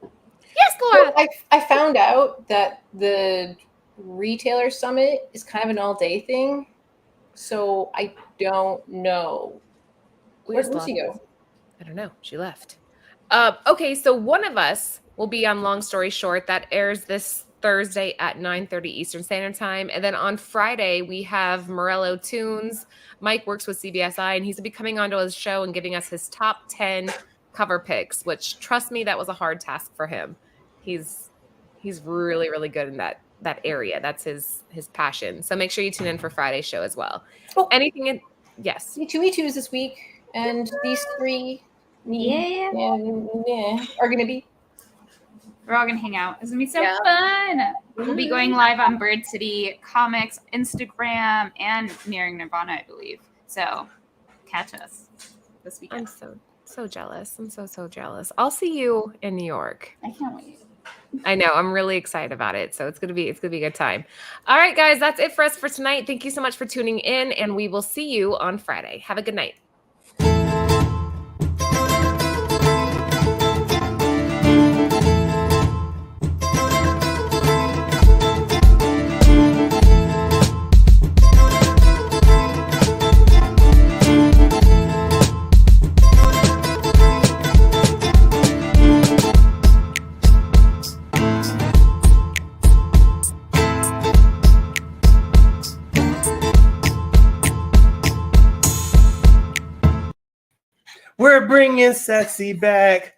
[SPEAKER 1] Yes, Laura.
[SPEAKER 3] So I found out that the retailer summit is kind of an all-day thing. So I don't know. Where's Lucy go?
[SPEAKER 1] I don't know. She left. Okay, so one of us will be on Long Story Short. That airs this Thursday at 9:30 Eastern Standard Time. And then on Friday, we have Morello Tunes. Mike works with CBSI, and he's going to be coming onto his show and giving us his top 10 cover picks, which, trust me, that was a hard task for him. He's really, really good in that area. That's his passion. So make sure you tune in for Friday's show as well.
[SPEAKER 3] Oh.
[SPEAKER 1] Anything in... Yes.
[SPEAKER 3] Me Too's this week, and these three are going to be...
[SPEAKER 4] We're all going to hang out. It's going to be so fun. We'll be going live on Bird City Comics, Instagram, and Nearing Nirvana, I believe. So catch us this weekend.
[SPEAKER 1] I'm so jealous. I'm so jealous. I'll see you in New York.
[SPEAKER 4] I can't wait.
[SPEAKER 1] I know. I'm really excited about it. So it's gonna be a good time. All right, guys, that's it for us for tonight. Thank you so much for tuning in, and we will see you on Friday. Have a good night.
[SPEAKER 7] We're bringing sexy back.